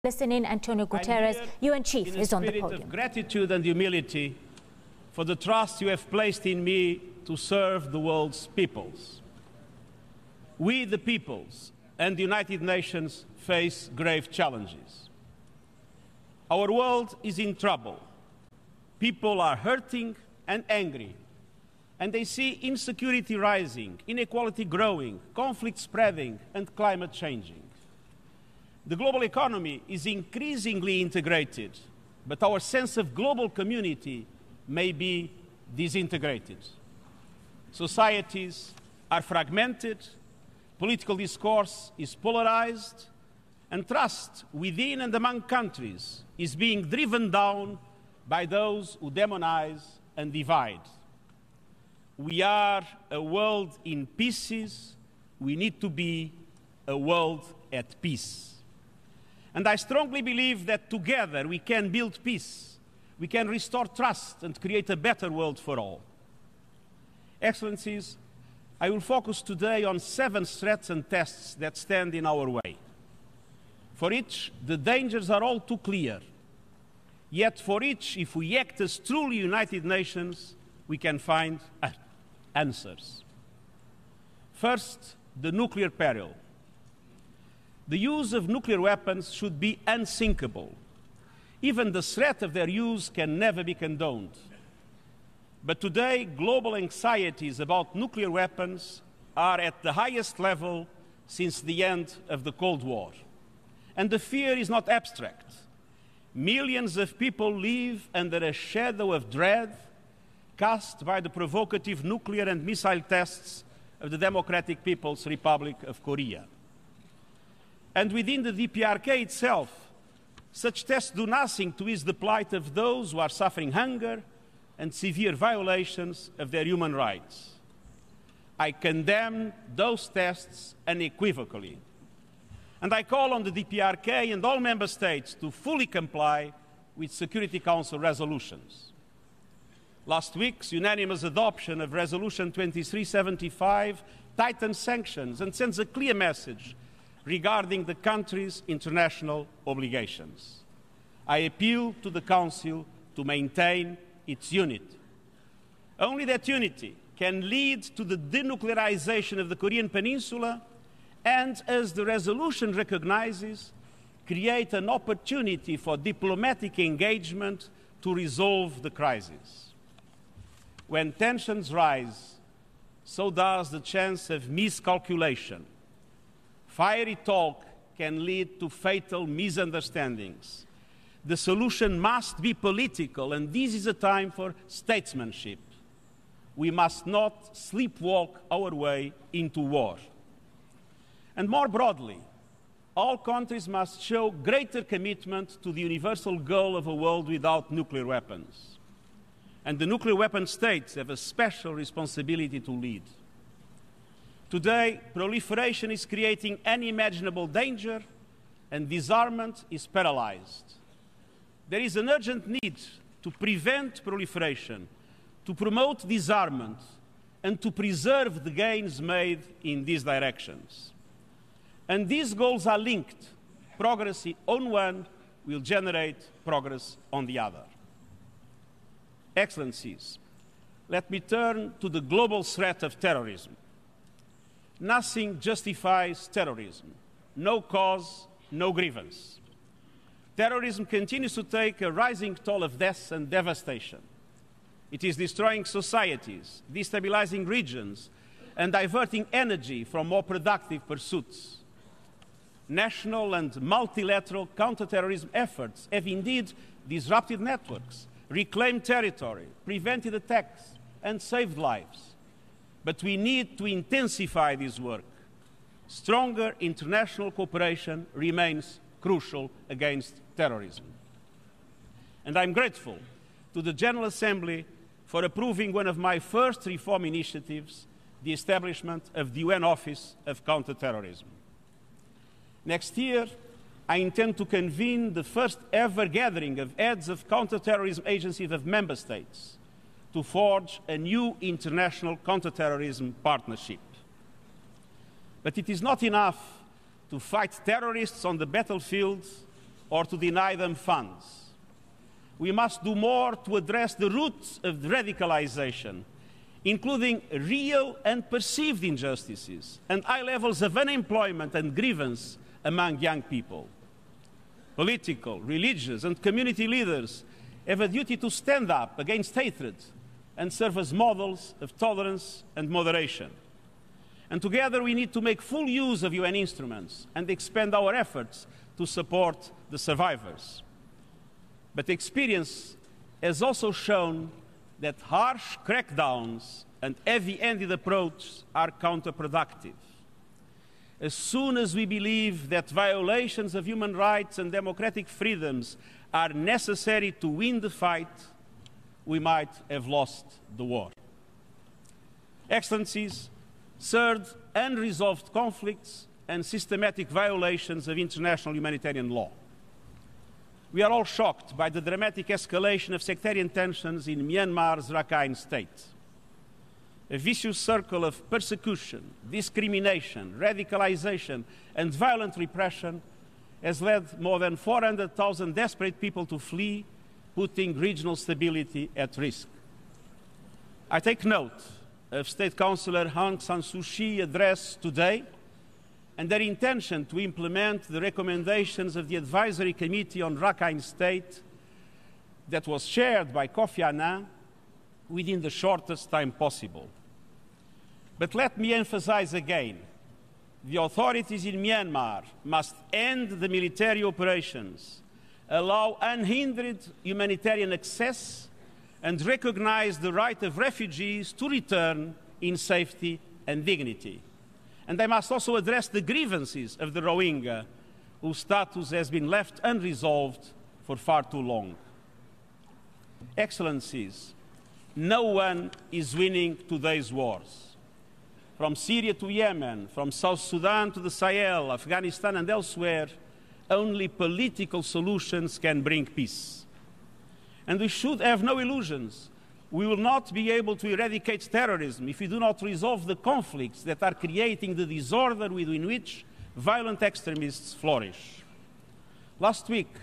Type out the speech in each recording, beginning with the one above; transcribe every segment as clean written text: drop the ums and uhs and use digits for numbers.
Listen in, Antonio Guterres, UN chief, is on the podium. In a spirit of gratitude and humility for the trust you have placed in me to serve the world's peoples. We, the peoples, and the United Nations face grave challenges. Our world is in trouble. People are hurting and angry, and they see insecurity rising, inequality growing, conflict spreading, and climate changing. The global economy is increasingly integrated, but our sense of global community may be disintegrated. Societies are fragmented, political discourse is polarized, and trust within and among countries is being driven down by those who demonize and divide. We are a world in pieces. We need to be a world at peace. And I strongly believe that together we can build peace, we can restore trust and create a better world for all. Excellencies, I will focus today on 7 threats and tests that stand in our way. For each, the dangers are all too clear. Yet for each, if we act as truly united nations, we can find answers. First, the nuclear peril. The use of nuclear weapons should be unthinkable. Even the threat of their use can never be condoned. But today, global anxieties about nuclear weapons are at the highest level since the end of the Cold War. And the fear is not abstract. Millions of people live under a shadow of dread cast by the provocative nuclear and missile tests of the Democratic People's Republic of Korea. And within the DPRK itself, such tests do nothing to ease the plight of those who are suffering hunger and severe violations of their human rights. I condemn those tests unequivocally. And I call on the DPRK and all member states to fully comply with Security Council resolutions. Last week's unanimous adoption of Resolution 2375 tightens sanctions and sends a clear message regarding the country's international obligations. I appeal to the Council to maintain its unity. Only that unity can lead to the denuclearization of the Korean Peninsula and, as the resolution recognizes, create an opportunity for diplomatic engagement to resolve the crisis. When tensions rise, so does the chance of miscalculation. Fiery talk can lead to fatal misunderstandings. The solution must be political, and this is a time for statesmanship. We must not sleepwalk our way into war. And more broadly, all countries must show greater commitment to the universal goal of a world without nuclear weapons. And the nuclear weapon states have a special responsibility to lead. Today, proliferation is creating unimaginable danger, and disarmament is paralyzed. There is an urgent need to prevent proliferation, to promote disarmament, and to preserve the gains made in these directions. And these goals are linked. Progress on one will generate progress on the other. Excellencies, let me turn to the global threat of terrorism. Nothing justifies terrorism. No cause, no grievance. Terrorism continues to take a rising toll of deaths and devastation. It is destroying societies, destabilizing regions, and diverting energy from more productive pursuits. National and multilateral counterterrorism efforts have indeed disrupted networks, reclaimed territory, prevented attacks, and saved lives. But we need to intensify this work. Stronger international cooperation remains crucial against terrorism. And I'm grateful to the General Assembly for approving one of my first reform initiatives, the establishment of the UN Office of Counterterrorism. Next year, I intend to convene the first ever gathering of heads of counterterrorism agencies of member states to forge a new international counterterrorism partnership. But it is not enough to fight terrorists on the battlefield or to deny them funds. We must do more to address the roots of radicalization, including real and perceived injustices and high levels of unemployment and grievance among young people. Political, religious, and community leaders have a duty to stand up against hatred and serve as models of tolerance and moderation. And together we need to make full use of UN instruments and expand our efforts to support the survivors. But experience has also shown that harsh crackdowns and heavy-handed approaches are counterproductive. As soon as we believe that violations of human rights and democratic freedoms are necessary to win the fight, we might have lost the war. Excellencies, third, unresolved conflicts and systematic violations of international humanitarian law. We are all shocked by the dramatic escalation of sectarian tensions in Myanmar's Rakhine State. A vicious circle of persecution, discrimination, radicalization, and violent repression has led more than 400,000 desperate people to flee, putting regional stability at risk. I take note of State Councillor Aung San Suu Kyi's address today and their intention to implement the recommendations of the Advisory Committee on Rakhine State that was chaired by Kofi Annan within the shortest time possible. But let me emphasize again, the authorities in Myanmar must end the military operations, allow unhindered humanitarian access, and recognize the right of refugees to return in safety and dignity. And they must also address the grievances of the Rohingya, whose status has been left unresolved for far too long. Excellencies, no one is winning today's wars. From Syria to Yemen, from South Sudan to the Sahel, Afghanistan and elsewhere, only political solutions can bring peace. And we should have no illusions. We will not be able to eradicate terrorism if we do not resolve the conflicts that are creating the disorder within which violent extremists flourish. Last week,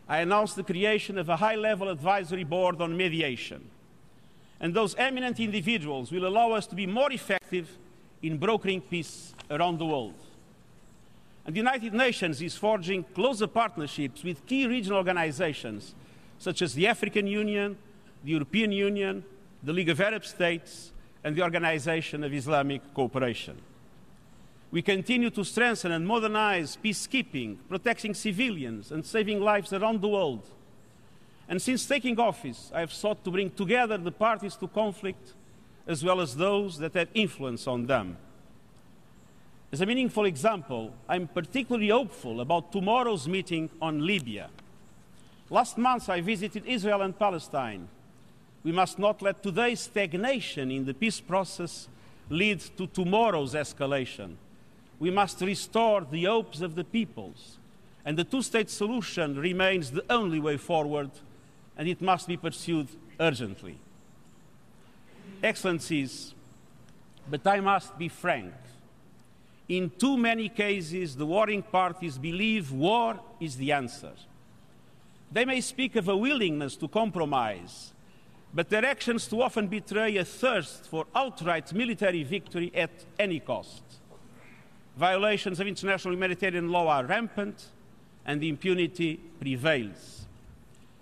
I announced the creation of a high-level advisory board on mediation. And those eminent individuals will allow us to be more effective in brokering peace around the world. And the United Nations is forging closer partnerships with key regional organizations, such as the African Union, the European Union, the League of Arab States, and the Organization of Islamic Cooperation. We continue to strengthen and modernize peacekeeping, protecting civilians and saving lives around the world. And since taking office, I have sought to bring together the parties to conflict as well as those that have influence on them. As a meaningful example, I'm particularly hopeful about tomorrow's meeting on Libya. Last month, I visited Israel and Palestine. We must not let today's stagnation in the peace process lead to tomorrow's escalation. We must restore the hopes of the peoples, and the two-state solution remains the only way forward, and it must be pursued urgently. Excellencies, but I must be frank. In too many cases, the warring parties believe war is the answer. They may speak of a willingness to compromise, but their actions too often betray a thirst for outright military victory at any cost. Violations of international humanitarian law are rampant, and impunity prevails.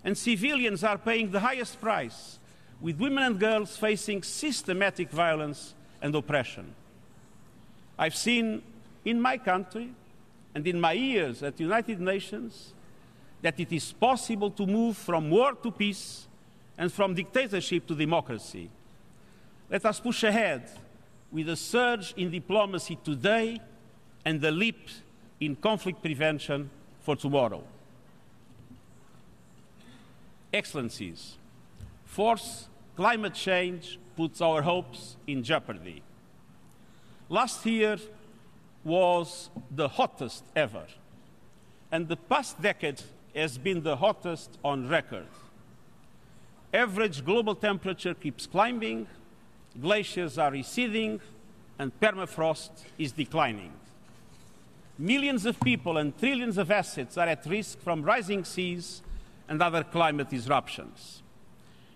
And civilians are paying the highest price, with women and girls facing systematic violence and oppression. I've seen in my country and in my years at the United Nations that it is possible to move from war to peace and from dictatorship to democracy. Let us push ahead with a surge in diplomacy today and a leap in conflict prevention for tomorrow. Excellencies, forced climate change puts our hopes in jeopardy. Last year was the hottest ever, and the past decade has been the hottest on record. Average global temperature keeps climbing, glaciers are receding, and permafrost is declining. Millions of people and trillions of assets are at risk from rising seas and other climate disruptions.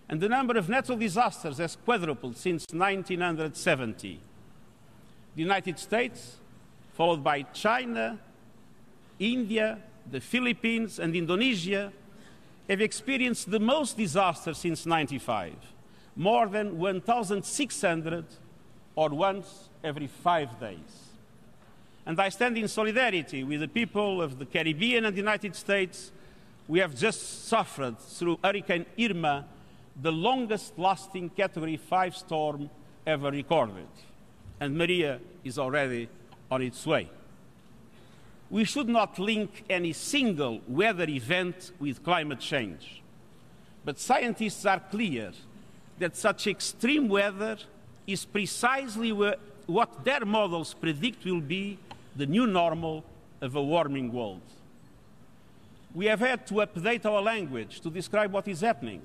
And the number of natural disasters has quadrupled since 1970. The United States, followed by China, India, the Philippines, and Indonesia, have experienced the most disasters since 1995, more than 1,600 or once every 5 days. And I stand in solidarity with the people of the Caribbean and the United States. We have just suffered through Hurricane Irma, the longest-lasting Category 5 storm ever recorded. And Maria is already on its way. We should not link any single weather event with climate change. But scientists are clear that such extreme weather is precisely what their models predict will be the new normal of a warming world. We have had to update our language to describe what is happening.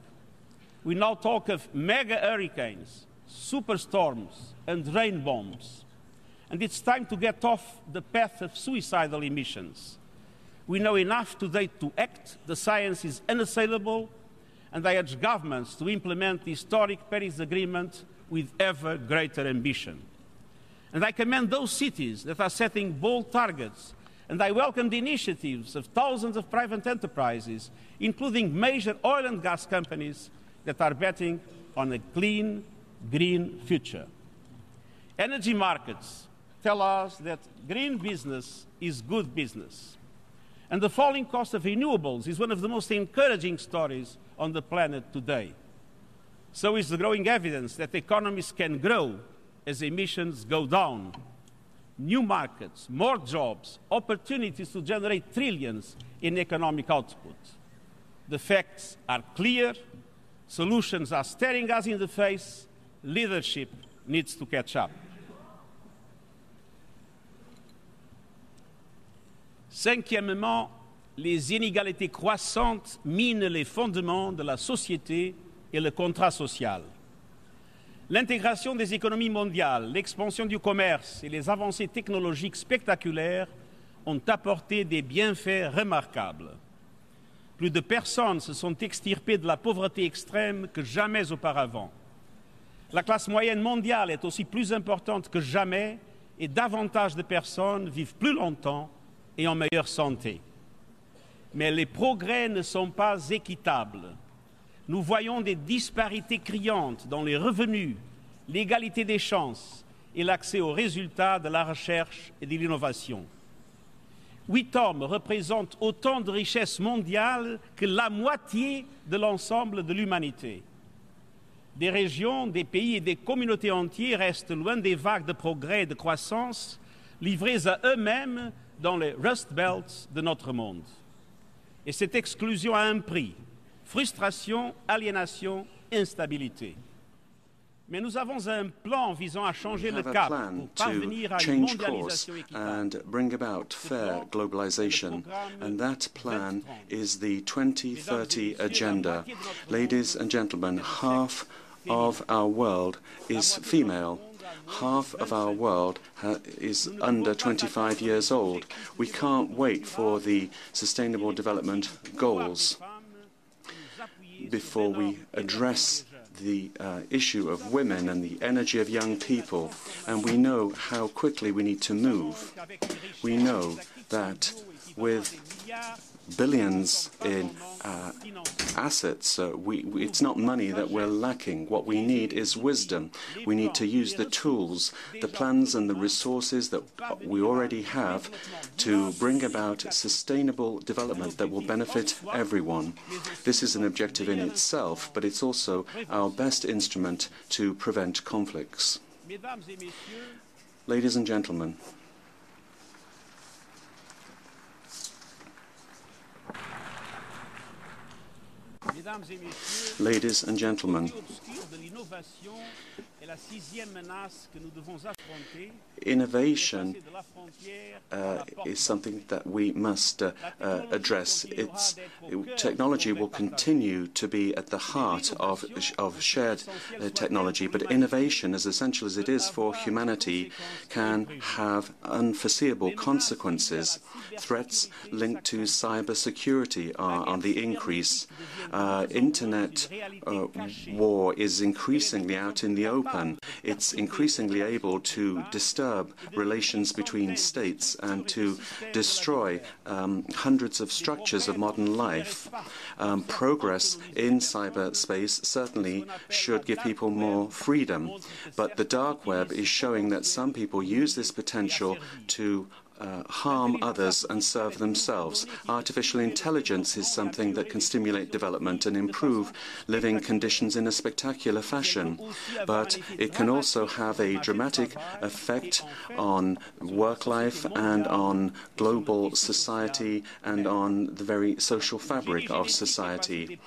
We now talk of mega hurricanes, superstorms, and rain bombs. And it's time to get off the path of suicidal emissions. We know enough today to act. The science is unassailable, and I urge governments to implement the historic Paris Agreement with ever greater ambition. And I commend those cities that are setting bold targets, and I welcome the initiatives of thousands of private enterprises, including major oil and gas companies that are betting on a clean, green future. Energy markets tell us that green business is good business. And the falling cost of renewables is one of the most encouraging stories on the planet today. So is the growing evidence that economies can grow as emissions go down. New markets, more jobs, opportunities to generate trillions in economic output. The facts are clear, solutions are staring us in the face, leadership needs to catch up. Cinquièmement, les inégalités croissantes minent les fondements de la société et le contrat social. L'intégration des économies mondiales, l'expansion du commerce et les avancées technologiques spectaculaires ont apporté des bienfaits remarquables. Plus de personnes se sont extirpées de la pauvreté extrême que jamais auparavant. La classe moyenne mondiale est aussi plus importante que jamais et davantage de personnes vivent plus longtemps et en meilleure santé. Mais les progrès ne sont pas équitables. Nous voyons des disparités criantes dans les revenus, l'égalité des chances et l'accès aux résultats de la recherche et de l'innovation. 8 hommes représentent autant de richesses mondiales que la moitié de l'ensemble de l'humanité. Des régions, des pays et des communautés entières restent loin des vagues de progrès et de croissance livrées à eux-mêmes dans les Rust Belts de notre monde. Et cette exclusion a un prix. Frustration, aliénation, instabilité. Mais nous avons un plan visant à changer le cap pour parvenir à une mondialisation équitable. And bring about fair globalization, and that plan is the 2030 agenda. Ladies and gentlemen, half of our world is female. Half of our world is under 25 years old. We can't wait for the Sustainable Development Goals before we address the issue of women and the energy of young people. And we know how quickly we need to move. We know that with billions in assets, it's not money that we're lacking. What we need is wisdom. We need to use the tools, the plans and the resources that we already have to bring about sustainable development that will benefit everyone. This is an objective in itself, but it's also our best instrument to prevent conflicts. Ladies and gentlemen, ladies and gentlemen, Innovation is something that we must address. Technology will continue to be at the heart of shared technology, but innovation, as essential as it is for humanity, can have unforeseeable consequences. Threats linked to cybersecurity are on the increase. Internet war is increasingly out in the open. It's increasingly able to disturb relations between states and to destroy hundreds of structures of modern life. Progress in cyberspace certainly should give people more freedom, but the dark web is showing that some people use this potential to harm others and serve themselves. Artificial intelligence is something that can stimulate development and improve living conditions in a spectacular fashion, but it can also have a dramatic effect on work life and on global society and on the very social fabric of society.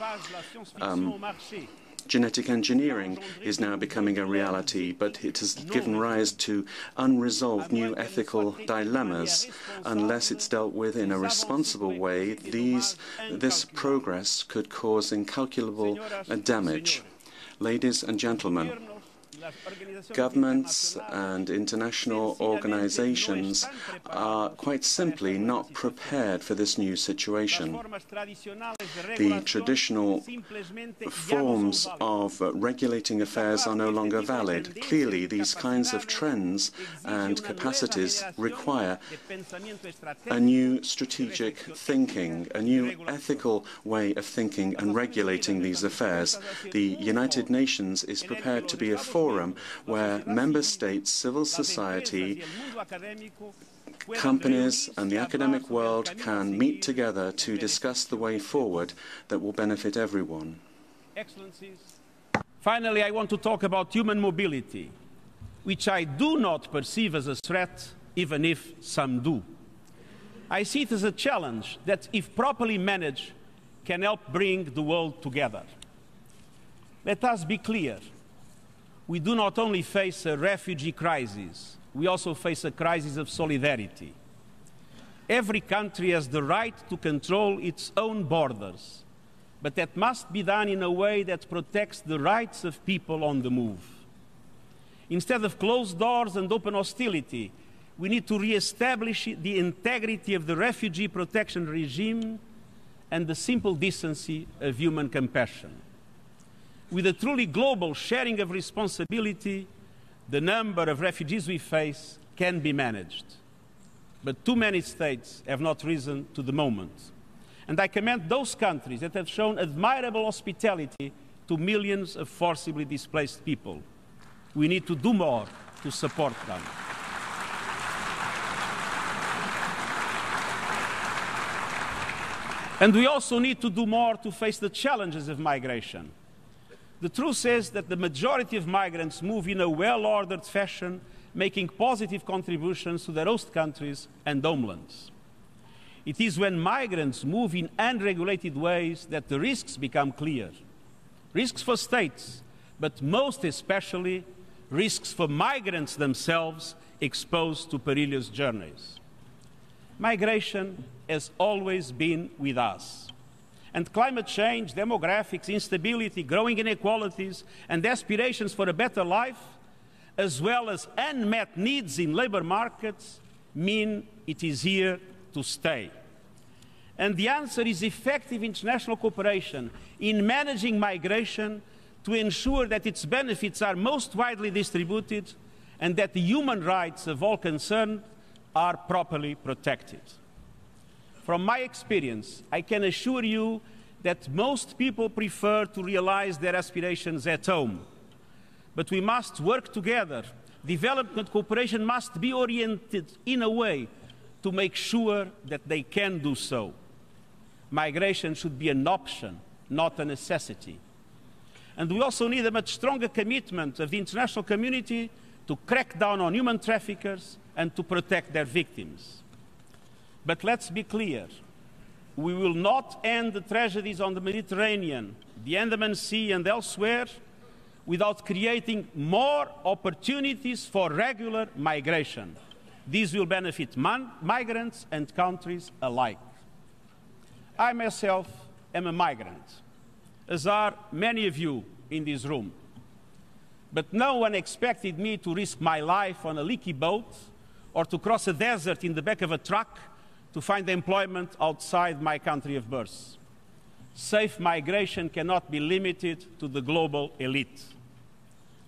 Genetic engineering is now becoming a reality, but it has given rise to unresolved new ethical dilemmas. Unless it's dealt with in a responsible way, this progress could cause incalculable damage. Ladies and gentlemen, governments and international organizations are quite simply not prepared for this new situation. The traditional forms of regulating affairs are no longer valid. Clearly, these kinds of trends and capacities require a new strategic thinking, a new ethical way of thinking and regulating these affairs. The United Nations is prepared to be a forum where member states, civil society, companies and the academic world can meet together to discuss the way forward that will benefit everyone. Excellencies. Finally, I want to talk about human mobility, which I do not perceive as a threat, even if some do. I see it as a challenge that, if properly managed, can help bring the world together. Let us be clear. We do not only face a refugee crisis, we also face a crisis of solidarity. Every country has the right to control its own borders, but that must be done in a way that protects the rights of people on the move. Instead of closed doors and open hostility, we need to re-establish the integrity of the refugee protection regime and the simple decency of human compassion. With a truly global sharing of responsibility, the number of refugees we face can be managed. But too many states have not risen to the moment. And I commend those countries that have shown admirable hospitality to millions of forcibly displaced people. We need to do more to support them. And we also need to do more to face the challenges of migration. The truth is that the majority of migrants move in a well-ordered fashion, making positive contributions to their host countries and homelands. It is when migrants move in unregulated ways that the risks become clear. Risks for states, but most especially risks for migrants themselves exposed to perilous journeys. Migration has always been with us. And climate change, demographics, instability, growing inequalities, and aspirations for a better life, as well as unmet needs in labor markets, mean it is here to stay. And the answer is effective international cooperation in managing migration to ensure that its benefits are most widely distributed and that the human rights of all concerned are properly protected. From my experience, I can assure you that most people prefer to realize their aspirations at home. But we must work together. Development cooperation must be oriented in a way to make sure that they can do so. Migration should be an option, not a necessity. And we also need a much stronger commitment of the international community to crack down on human traffickers and to protect their victims. But let's be clear, we will not end the tragedies on the Mediterranean, the Andaman Sea and elsewhere without creating more opportunities for regular migration. These will benefit migrants and countries alike. I myself am a migrant, as are many of you in this room. But no one expected me to risk my life on a leaky boat or to cross a desert in the back of a truck to find employment outside my country of birth. Safe migration cannot be limited to the global elite.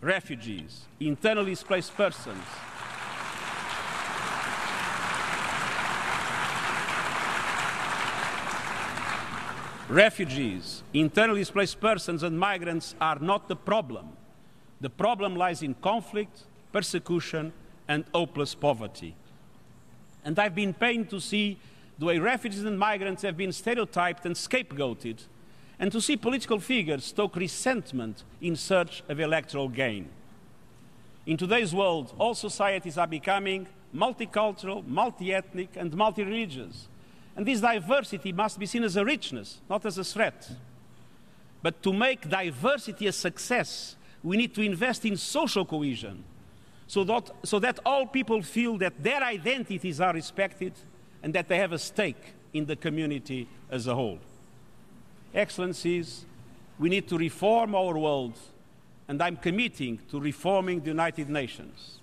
Refugees, internally displaced persons, and migrants are not the problem. The problem lies in conflict, persecution, and hopeless poverty. And I've been pained to see the way refugees and migrants have been stereotyped and scapegoated, and to see political figures stoke resentment in search of electoral gain. In today's world, all societies are becoming multicultural, multi-ethnic, and multi-religious. And this diversity must be seen as a richness, not as a threat. But to make diversity a success, we need to invest in social cohesion, so that all people feel that their identities are respected and that they have a stake in the community as a whole. Excellencies, we need to reform our world, and I'm committing to reforming the United Nations.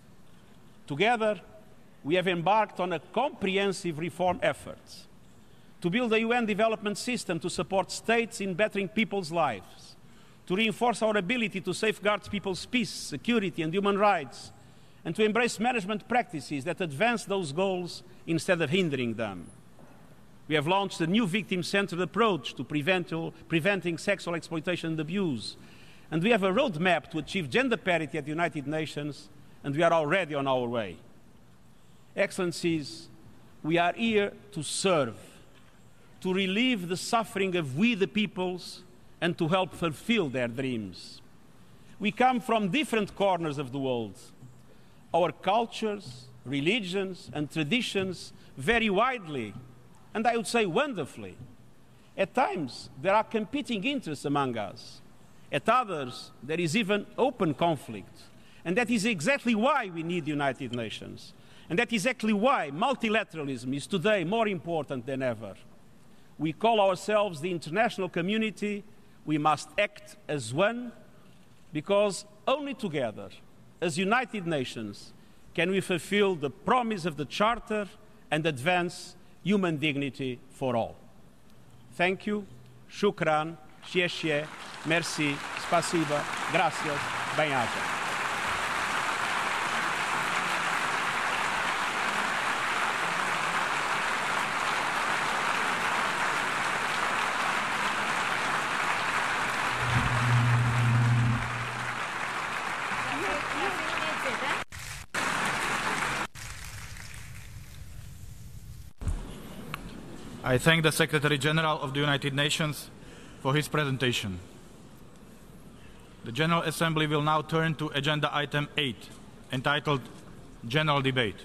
Together, we have embarked on a comprehensive reform effort to build a UN development system to support states in bettering people's lives, to reinforce our ability to safeguard people's peace, security, and human rights, and to embrace management practices that advance those goals instead of hindering them. We have launched a new victim-centered approach to preventing sexual exploitation and abuse, and we have a roadmap to achieve gender parity at the United Nations, and we are already on our way. Excellencies, we are here to serve, to relieve the suffering of we the peoples, and to help fulfill their dreams. We come from different corners of the world. Our cultures, religions, and traditions vary widely, and I would say wonderfully. At times, there are competing interests among us. At others, there is even open conflict. And that is exactly why we need the United Nations. And that is exactly why multilateralism is today more important than ever. We call ourselves the international community. We must act as one, because only together, as United Nations, can we fulfill the promise of the Charter and advance human dignity for all. Thank you, shukran, xie, merci, spasiba, gracias, bem-aja. I thank the Secretary General of the United Nations for his presentation. The General Assembly will now turn to Agenda Item 8, entitled General Debate.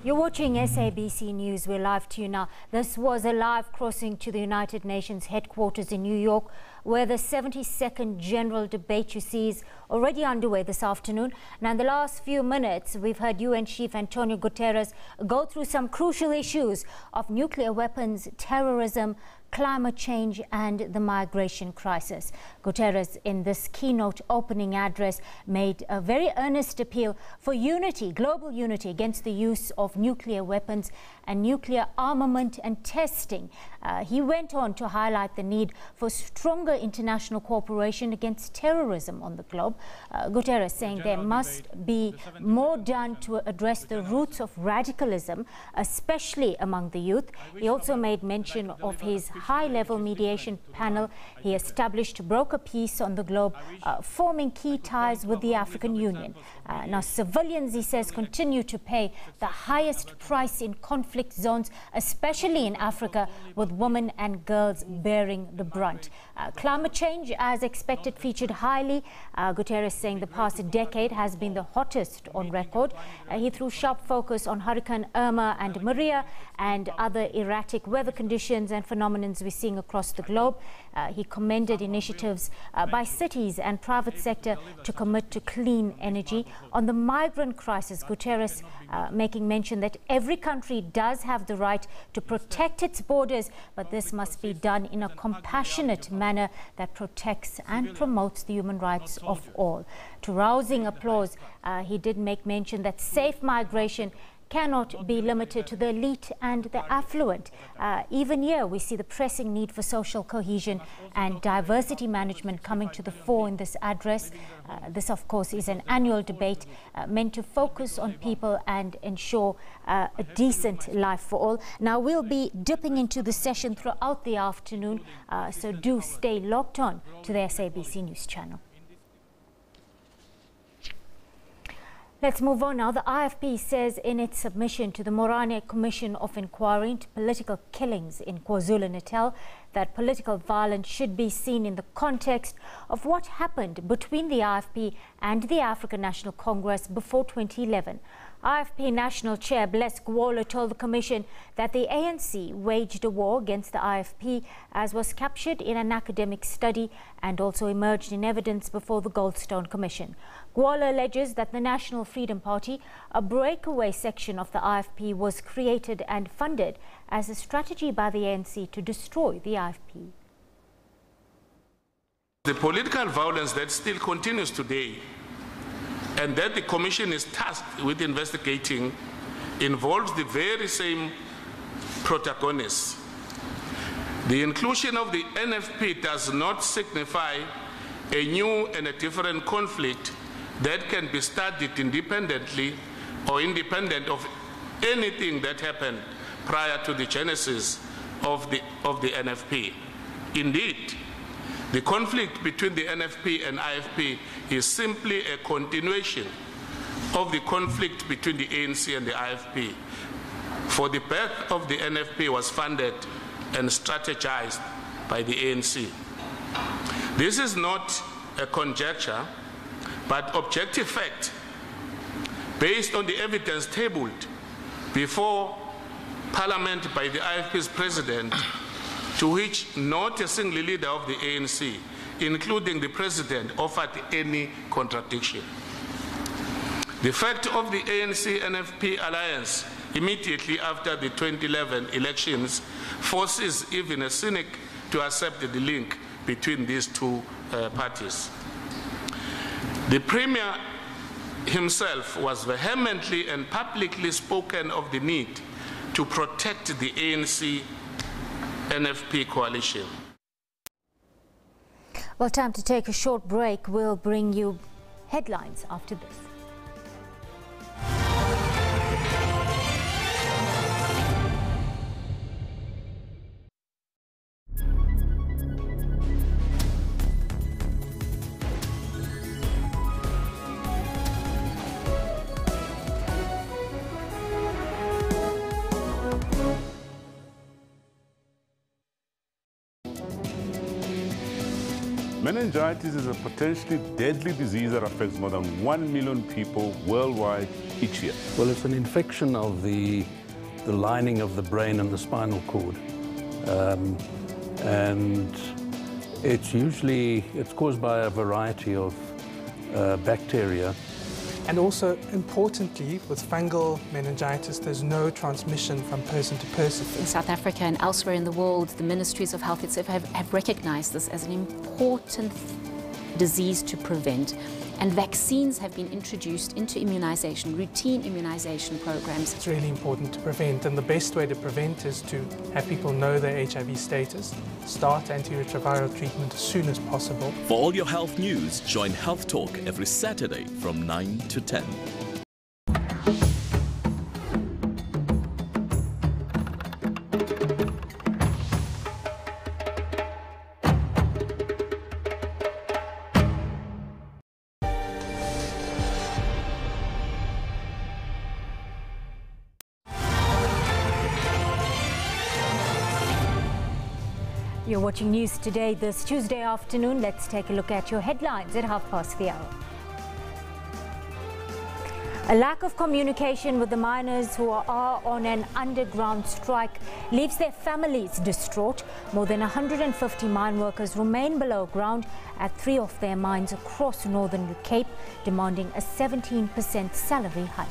You're watching SABC News. We're live to you now. This was a live crossing to the United Nations headquarters in New York, where the 72nd General Debate, you see, is already underway this afternoon. Now, in the last few minutes, we've heard UN Chief Antonio Guterres go through some crucial issues of nuclear weapons, terrorism, climate change and the migration crisis. Guterres, in this keynote opening address, made a very earnest appeal for unity, global unity, against the use of nuclear weapons and nuclear armament and testing. He went on to highlight the need for stronger international cooperation against terrorism on the globe. Guterres saying there must be more done to address the roots of radicalism, especially among the youth. He also made mention of his high-level mediation panel he established to broker peace on the globe, forming key ties with the African Union. Now, civilians, he says, continue to pay the highest price in conflict zones, especially in Africa, with women and girls bearing the brunt. climate change, as expected, featured highly. Guterres saying the past decade has been the hottest on record. He threw sharp focus on Hurricane Irma and Maria and other erratic weather conditions and phenomena we're seeing across the globe. He commended initiatives by cities and private sector to commit to clean energy. On the migrant crisis, Guterres making mention that every country does have the right to protect its borders, but this must be done in a compassionate manner that protects and promotes the human rights of all. To rousing applause, he did make mention that safe migration cannot be limited to the elite and the affluent. Even here, we see the pressing need for social cohesion and diversity management coming to the fore in this address. This, of course, is an annual debate meant to focus on people and ensure a decent life for all. Now, we'll be dipping into the session throughout the afternoon, so do stay locked on to the SABC News channel. Let's move on now. The IFP says in its submission to the Morane Commission of Inquiry into political killings in KwaZulu-Natal that political violence should be seen in the context of what happened between the IFP and the African National Congress before 2011. IFP National Chair Bless Gwala told the Commission that the ANC waged a war against the IFP, as was captured in an academic study and also emerged in evidence before the Goldstone Commission. Gwala alleges that the National Freedom Party, a breakaway section of the IFP, was created and funded as a strategy by the ANC to destroy the IFP. The political violence that still continues today and that the Commission is tasked with investigating involves the very same protagonists. The inclusion of the NFP does not signify a new and a different conflict that can be studied independently or independent of anything that happened prior to the genesis of the NFP. Indeed, the conflict between the NFP and IFP is simply a continuation of the conflict between the ANC and the IFP. For the birth of the NFP was funded and strategized by the ANC. This is not a conjecture, but objective fact based on the evidence tabled before Parliament by the IFP's president, to which not a single leader of the ANC, including the president, offered any contradiction. The fact of the ANC-NFP alliance immediately after the 2011 elections forces even a cynic to accept the link between these two parties. The Premier himself was vehemently and publicly spoken of the need to protect the ANC-NFP coalition. Well, time to take a short break. We'll bring you headlines after this. Meningitis is a potentially deadly disease that affects more than 1 million people worldwide each year. Well, it's an infection of the lining of the brain and the spinal cord. And it's caused by a variety of bacteria. And also, importantly, with fungal meningitis, there's no transmission from person to person. In South Africa and elsewhere in the world, the ministries of health etc. have recognized this as an important disease to prevent. And vaccines have been introduced into immunization, routine immunization programs. It's really important to prevent, and the best way to prevent is to have people know their HIV status, start antiretroviral treatment as soon as possible. For all your health news, join Health Talk every Saturday from 9 to 10. You're watching News Today this Tuesday afternoon. Let's take a look at your headlines at 5:30. A lack of communication with the miners who are on an underground strike leaves their families distraught. More than 150 mine workers remain below ground at 3 of their mines across northern Cape, demanding a 17% salary hike.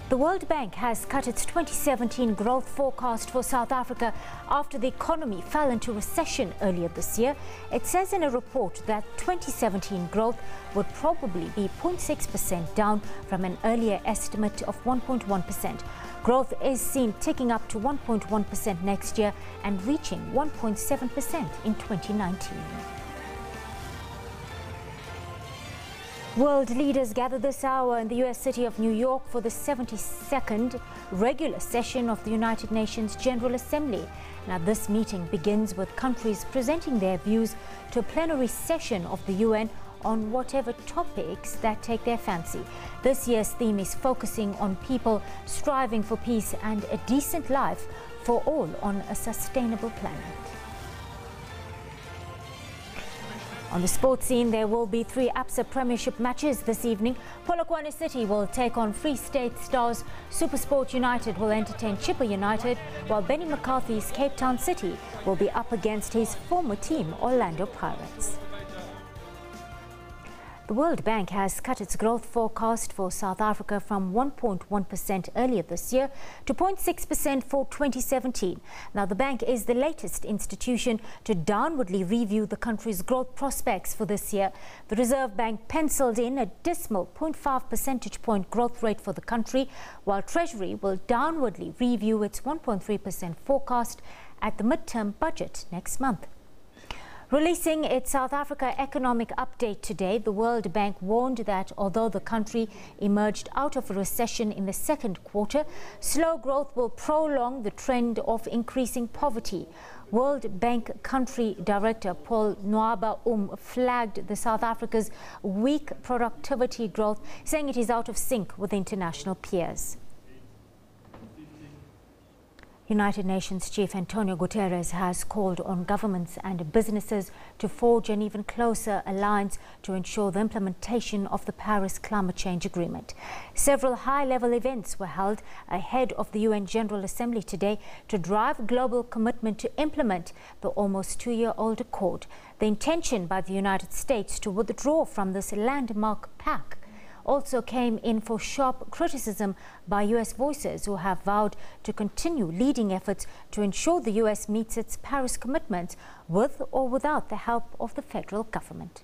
The World Bank has cut its 2017 growth forecast for South Africa after the economy fell into recession earlier this year. It says in a report that 2017 growth would probably be 0.6% down from an earlier estimate of 1.1%. Growth is seen ticking up to 1.1% next year and reaching 1.7% in 2019. World leaders gather this hour in the U.S. city of New York for the 72nd regular session of the United Nations General Assembly. Now, this meeting begins with countries presenting their views to a plenary session of the UN on whatever topics that take their fancy. This year's theme is focusing on people striving for peace and a decent life for all on a sustainable planet. On the sports scene, there will be 3 ABSA Premiership matches this evening. Polokwane City will take on Free State Stars. SuperSport United will entertain Chippa United, while Benny McCarthy's Cape Town City will be up against his former team, Orlando Pirates. The World Bank has cut its growth forecast for South Africa from 1.1% earlier this year to 0.6% for 2017. Now, the bank is the latest institution to downwardly review the country's growth prospects for this year. The Reserve Bank penciled in a dismal 0.5 percentage point growth rate for the country, while Treasury will downwardly review its 1.3% forecast at the midterm budget next month. Releasing its South Africa economic update today, the World Bank warned that although the country emerged out of a recession in the second quarter, slow growth will prolong the trend of increasing poverty. World Bank Country Director Paul Nwaba flagged the South Africa's weak productivity growth, saying it is out of sync with international peers. United Nations Chief Antonio Guterres has called on governments and businesses to forge an even closer alliance to ensure the implementation of the Paris Climate Change Agreement. Several high-level events were held ahead of the UN General Assembly today to drive global commitment to implement the almost 2-year-old accord. The intention by the United States to withdraw from this landmark pact also came in for sharp criticism by U.S. voices who have vowed to continue leading efforts to ensure the U.S. meets its Paris commitments with or without the help of the federal government.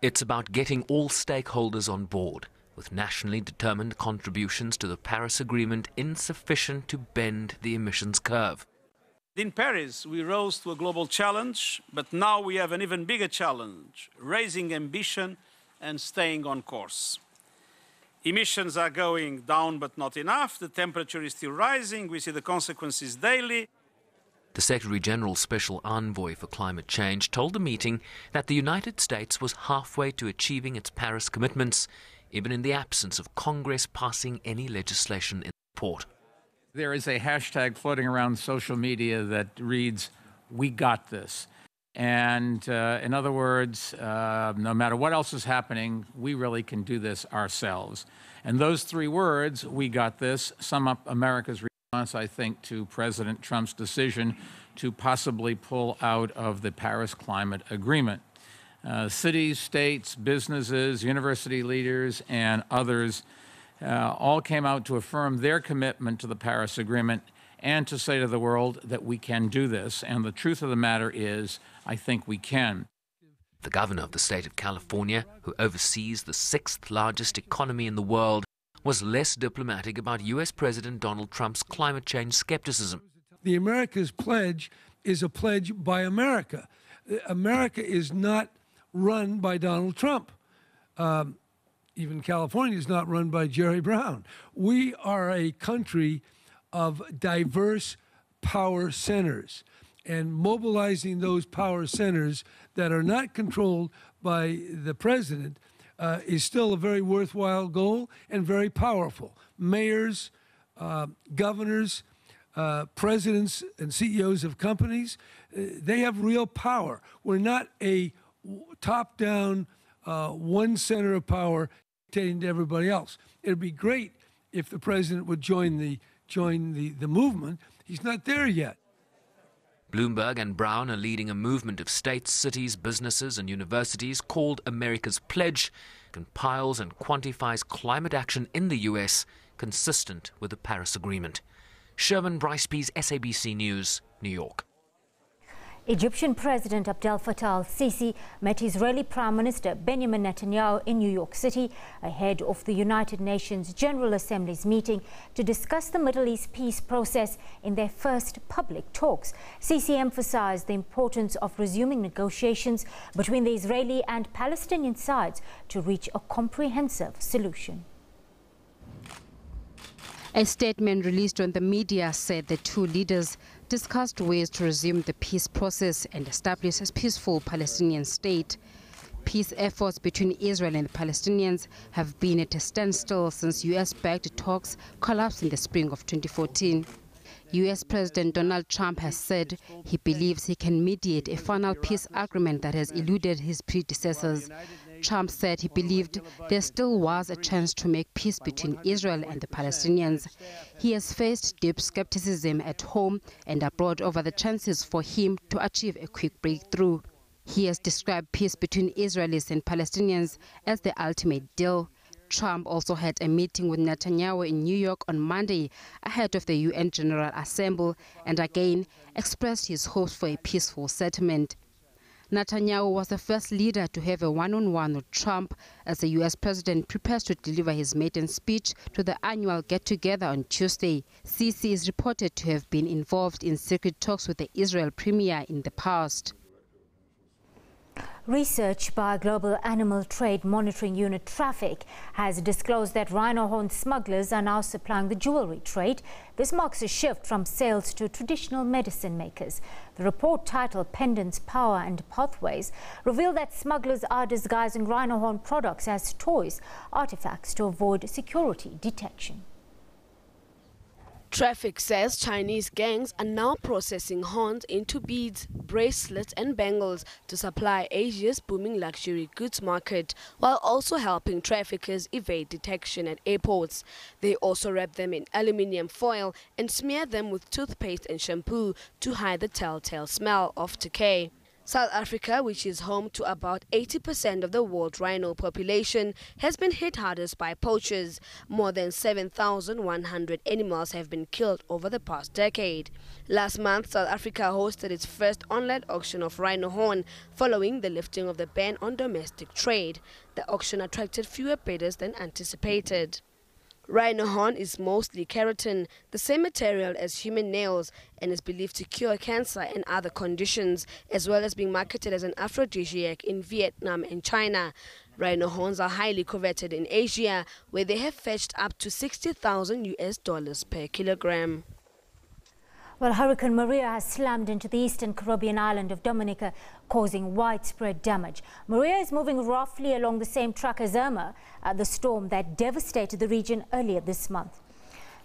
It's about getting all stakeholders on board, with nationally determined contributions to the Paris Agreement insufficient to bend the emissions curve. In Paris, we rose to a global challenge, but now we have an even bigger challenge, raising ambition and staying on course. Emissions are going down, but not enough. The temperature is still rising. We see the consequences daily. The Secretary-General's Special Envoy for Climate Change told the meeting that the United States was halfway to achieving its Paris commitments, even in the absence of Congress passing any legislation in the report. There is a hashtag floating around social media that reads, "We got this." And in other words, no matter what else is happening, we really can do this ourselves. And those 3 words, "we got this," sum up America's response, I think, to President Trump's decision to possibly pull out of the Paris Climate Agreement. Cities, states, businesses, university leaders, and others all came out to affirm their commitment to the Paris Agreement and to say to the world that we can do this. And the truth of the matter is, I think we can. The governor of the state of California, who oversees the 6th largest economy in the world, was less diplomatic about U.S. President Donald Trump's climate change skepticism. The America's pledge is a pledge by America. America is not run by Donald Trump. Even California is not run by Jerry Brown. We are a country of diverse power centers, and mobilizing those power centers that are not controlled by the president is still a very worthwhile goal and very powerful. Mayors, governors, presidents and CEOs of companies. They have real power. We're not a top-down, one center of power dictating to everybody else. It'd be great if the president would join the movement. He's not there yet. Bloomberg and Brown are leading a movement of states, cities, businesses and universities called America's Pledge, compiles and quantifies climate action in the U.S. consistent with the Paris Agreement. Sherman Bryce-Pease, SABC News, New York. Egyptian President Abdel Fattah al-Sisi met Israeli Prime Minister Benjamin Netanyahu in New York City ahead of the United Nations General Assembly's meeting to discuss the Middle East peace process in their first public talks. Sisi emphasized the importance of resuming negotiations between the Israeli and Palestinian sides to reach a comprehensive solution. A statement released on the media said the two leaders discussed ways to resume the peace process and establish a peaceful Palestinian state. Peace efforts between Israel and the Palestinians have been at a standstill since US-backed talks collapsed in the spring of 2014. US President Donald Trump has said he believes he can mediate a final peace agreement that has eluded his predecessors. Trump said he believed there still was a chance to make peace between Israel and the Palestinians. He has faced deep skepticism at home and abroad over the chances for him to achieve a quick breakthrough. He has described peace between Israelis and Palestinians as the ultimate deal. Trump also had a meeting with Netanyahu in New York on Monday ahead of the UN General Assembly and again expressed his hopes for a peaceful settlement. Netanyahu was the first leader to have a one-on-one with Trump as the U.S. president prepares to deliver his maiden speech to the annual get-together on Tuesday. Sisi is reported to have been involved in secret talks with the Israel premier in the past. Research by Global Animal Trade Monitoring Unit Traffic has disclosed that rhino horn smugglers are now supplying the jewelry trade. This marks a shift from sales to traditional medicine makers. The report, titled Pendants, Power and Pathways, revealed that smugglers are disguising rhino horn products as toys, artifacts to avoid security detection. Traffic says Chinese gangs are now processing horns into beads, bracelets and bangles to supply Asia's booming luxury goods market, while also helping traffickers evade detection at airports. They also wrap them in aluminium foil and smear them with toothpaste and shampoo to hide the telltale smell of decay. South Africa, which is home to about 80% of the world's rhino population, has been hit hardest by poachers. More than 7,100 animals have been killed over the past decade. Last month, South Africa hosted its first online auction of rhino horn following the lifting of the ban on domestic trade. The auction attracted fewer bidders than anticipated. Rhino horn is mostly keratin, the same material as human nails, and is believed to cure cancer and other conditions, as well as being marketed as an aphrodisiac in Vietnam and China. Rhino horns are highly coveted in Asia, where they have fetched up to $60,000 per kilogram. Well, Hurricane Maria has slammed into the eastern Caribbean island of Dominica, causing widespread damage. Maria is moving roughly along the same track as Irma, the storm that devastated the region earlier this month.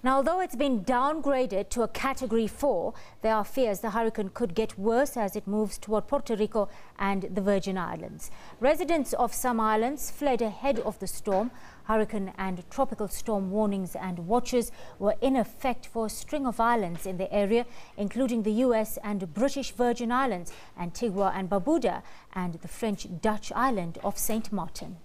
Now, although it's been downgraded to a Category 4, there are fears the hurricane could get worse as it moves toward Puerto Rico and the Virgin Islands. Residents of some islands fled ahead of the storm. Hurricane and tropical storm warnings and watches were in effect for a string of islands in the area, including the US and British Virgin Islands, Antigua and Barbuda, and the French-Dutch island of Saint Martin.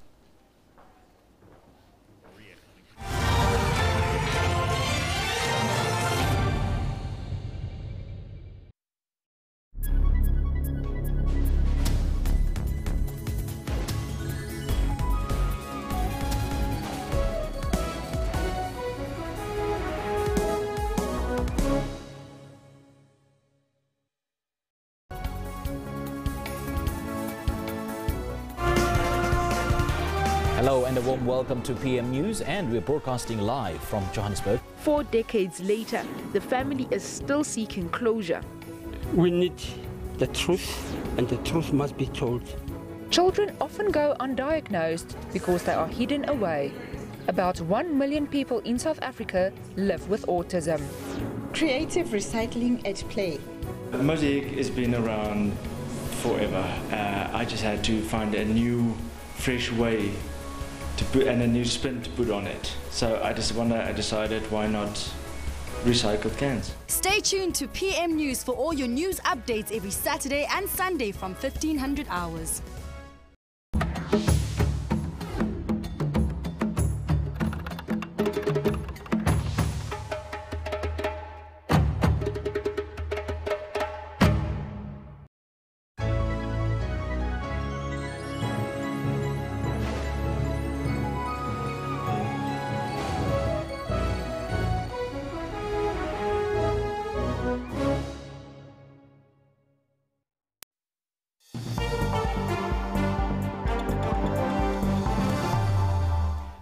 Hello and a warm welcome to PM News, and we're broadcasting live from Johannesburg. 4 decades later, the family is still seeking closure. We need the truth, and the truth must be told. Children often go undiagnosed because they are hidden away. About 1 million people in South Africa live with autism. Creative recycling at play. Music has been around forever. I just had to find a new, fresh way to put and a new spin to put on it. So I decided why not recycled cans. Stay tuned to PM News for all your news updates every Saturday and Sunday from 1500 hours.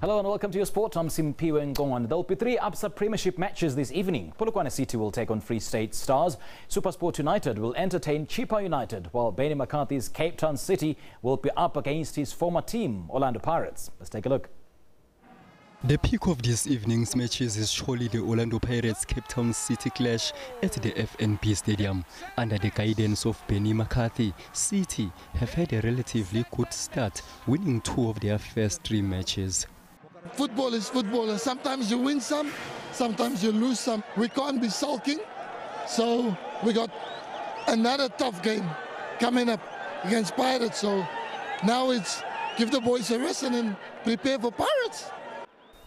Hello and welcome to your sport. I'm Simpiwe Ngongwan. There will be 3 ABSA Premiership matches this evening. Polokwane City will take on Free State Stars. SuperSport United will entertain Chippa United, while Benny McCarthy's Cape Town City will be up against his former team, Orlando Pirates. Let's take a look. The peak of this evening's matches is surely the Orlando Pirates Cape Town City clash at the FNB Stadium. Under the guidance of Benny McCarthy, City have had a relatively good start, winning 2 of their first 3 matches. Football is football, and sometimes you win some, sometimes you lose some. We can't be sulking, so we got another tough game coming up against Pirates. So now it's give the boys a rest and then prepare for Pirates.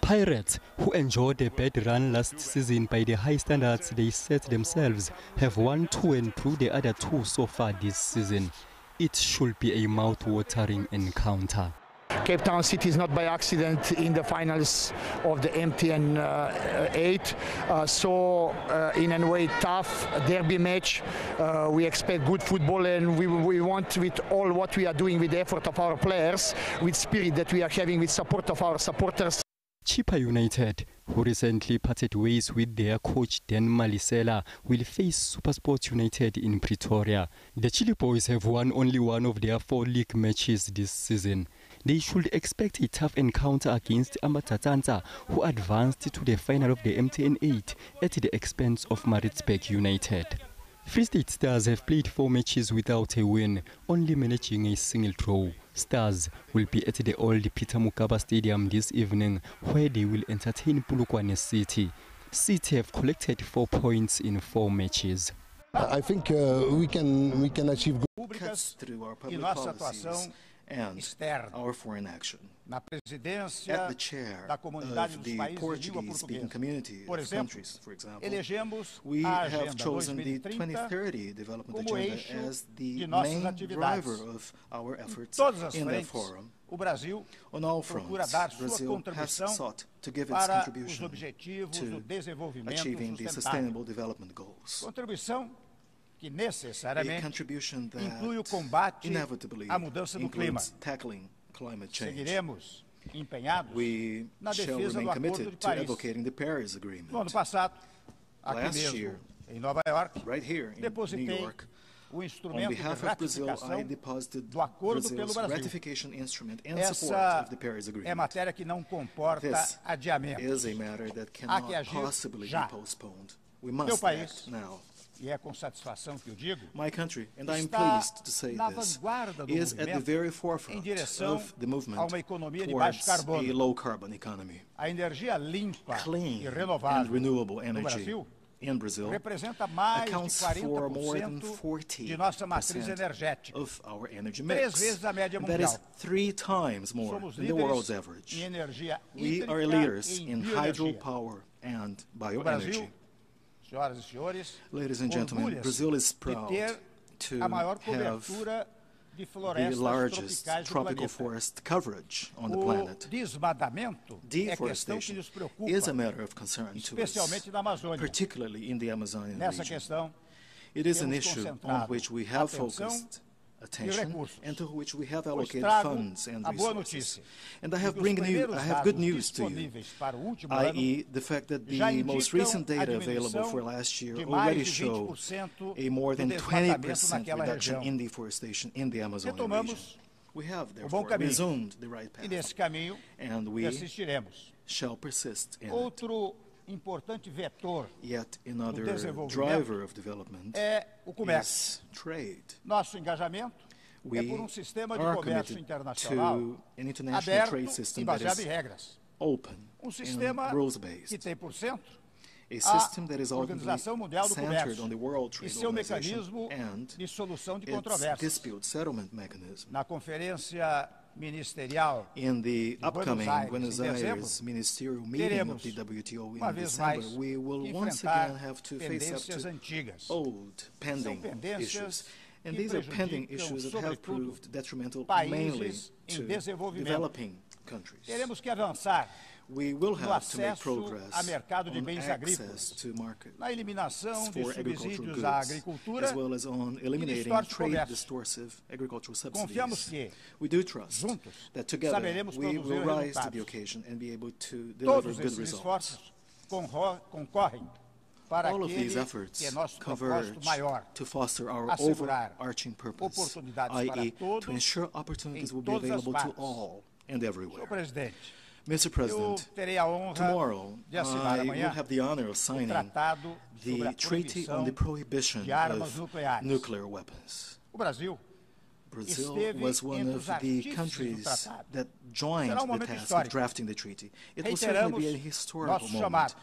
Pirates, who enjoyed a bad run last season by the high standards they set themselves, have won 2 and drew the other 2 so far this season. It should be a mouth-watering encounter. Cape Town City is not by accident in the finals of the MTN 8. In a way, tough derby match. We expect good football, and we want, with all what we are doing, with the effort of our players, with spirit that we are having, with support of our supporters. Chippa United, who recently parted ways with their coach Dan Malisela, will face SuperSport United in Pretoria. The Chili Boys have won only 1 of their 4 league matches this season. They should expect a tough encounter against Amatatanta, who advanced to the final of the MTN 8 at the expense of Maritzburg United. Free State Stars have played 4 matches without a win, only managing a single draw. Stars will be at the old Peter Mokaba Stadium this evening, where they will entertain Polokwane City. City have collected 4 points in 4 matches. I think we can achieve good cuts through our public policies and our foreign action. At the chair of the Portuguese-speaking community of countries, for example, we have chosen the 2030 development agenda as the main driver of our efforts in that forum. On all fronts, Brazil has sought to give its contribution to achieving the Sustainable Development Goals. A contribution that inevitably includes tackling climate change. We shall remain committed to advocating the Paris Agreement. Last year, right here in New York, on behalf of Brazil, I deposited Brazil's ratification instrument in support of the Paris Agreement. This is a matter that cannot possibly be postponed. We must act now. My country, and I am pleased to say this, is at the very forefront of the movement towards a low-carbon economy. Clean and renewable energy in Brazil accounts for more than 40% of our energy mix. And that is 3 times more than the world's average. We are leaders in hydropower and bioenergy. Ladies and gentlemen, Brazil is proud to have the largest tropical forest coverage on the planet. Deforestation is a matter of concern to us, particularly in the Amazonian region. It is an issue on which we have focused attention and to which we have allocated funds and resources. And I have good news to you, i.e. the fact that the most recent data available for last year already show a more than 20% reduction in deforestation in the Amazonian region. We have, therefore, resumed the right path, and we shall persist in it. Yet another driver of development is trade. We are committed to an international trade system that is open and rules-based. A system that is ultimately centered on the World Trade Organization and its dispute settlement mechanism. In the upcoming Buenos Aires ministerial meeting of the WTO in December, we will once again have to face up to old pending issues. And these are pending issues that have proved detrimental mainly to developing countries. We will have to make progress on access to markets for agricultural goods, as well as on eliminating trade-distortive agricultural subsidies. We do trust that together we will rise to the occasion and be able to deliver good results. All of these efforts converge to foster our overarching purpose, i.e., to ensure opportunities will be available to all and everywhere. Mr. President, tomorrow I will have the honor of signing the Treaty on the Prohibition of Nuclear Weapons. Brazil was one of the countries that joined the task of drafting the treaty. It will certainly be a historical moment.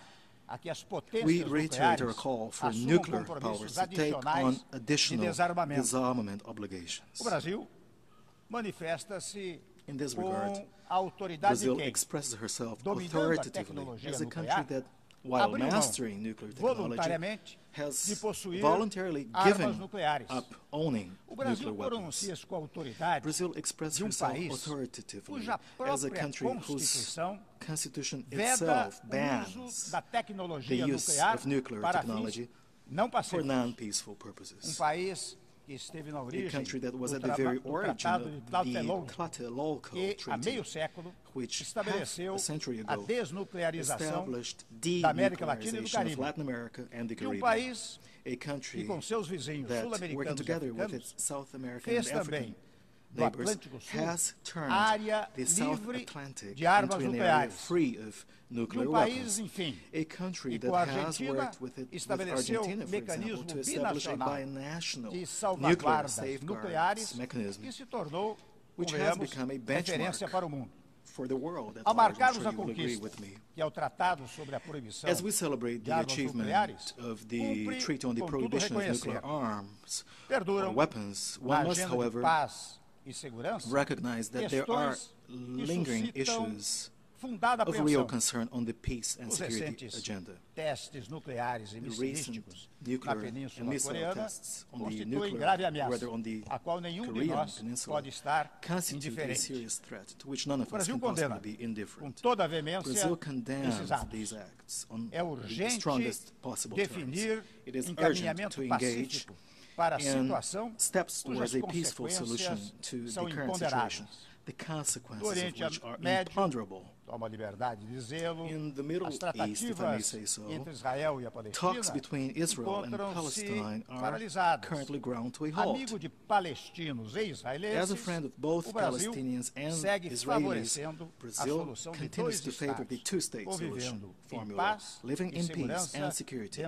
We reiterate our call for nuclear powers to take on additional disarmament obligations. In this regard, Brazil expresses herself authoritatively as a country that, while mastering nuclear technology, has voluntarily given up owning nuclear weapons. Brazil expresses herself authoritatively as a country whose constitution itself bans the use of nuclear technology for non-peaceful purposes. A country that was at the very origin of the Tlatelolco Treaty, which half a century ago established denuclearization of Latin America and the Caribbean. A country that, working together with its South American and African neighbors, has turned the South Atlantic into an area free of nuclear weapons. A country that has worked with Argentina, for example, to establish a binational nuclear safeguards mechanism, which has become a benchmark for the world at large. I'm sure you will agree with me. As we celebrate the achievement of the Treaty on the Prohibition of Nuclear Arms or Weapons, one must, however, recognize that there are lingering issues of real concern on the peace and security agenda. The recent nuclear and missile tests on the nuclear, whether on the Korean Peninsula, constitute a serious threat to which none of us can possibly be indifferent. Brazil condemns these acts on the strongest possible terms. It is urgent to engage in steps towards a peaceful solution to the current situation, the consequences of which are imponderable. In the Middle East, if I may say so, talks between Israel and Palestine are currently ground to a halt. As a friend of both Palestinians and Israelis, Brazil continues to favor the two-state solution formula, living in peace and security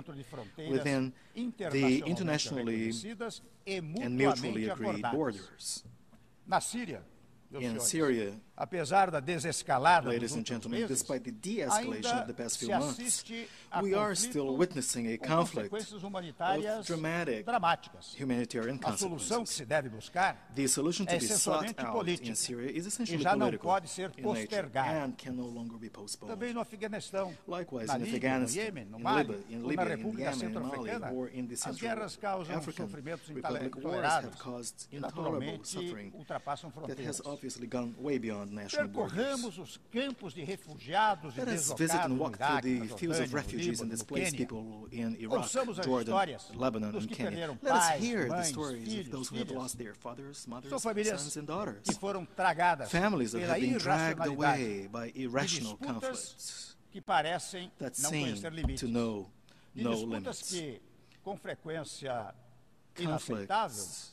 within the internationally and mutually agreed borders. In Syria, ladies and gentlemen, despite the de-escalation of the past few months, we are still witnessing a conflict of dramatic humanitarian consequences. The solution to be sought out in Syria is essentially political in nature and can no longer be postponed. Likewise, in Afghanistan, in Libya, in Yemen, in Mali, or in the Central African Republic, wars have caused intolerable suffering that has obviously gone way beyond national borders. Let us visit and walk through the fields of refugees and displaced people in Iraq, Jordan, Lebanon, and Kenya. Let us hear the stories of those who have lost their fathers, mothers, sons, and daughters. Families that have been dragged away by irrational conflicts that seem to know no limits. Conflicts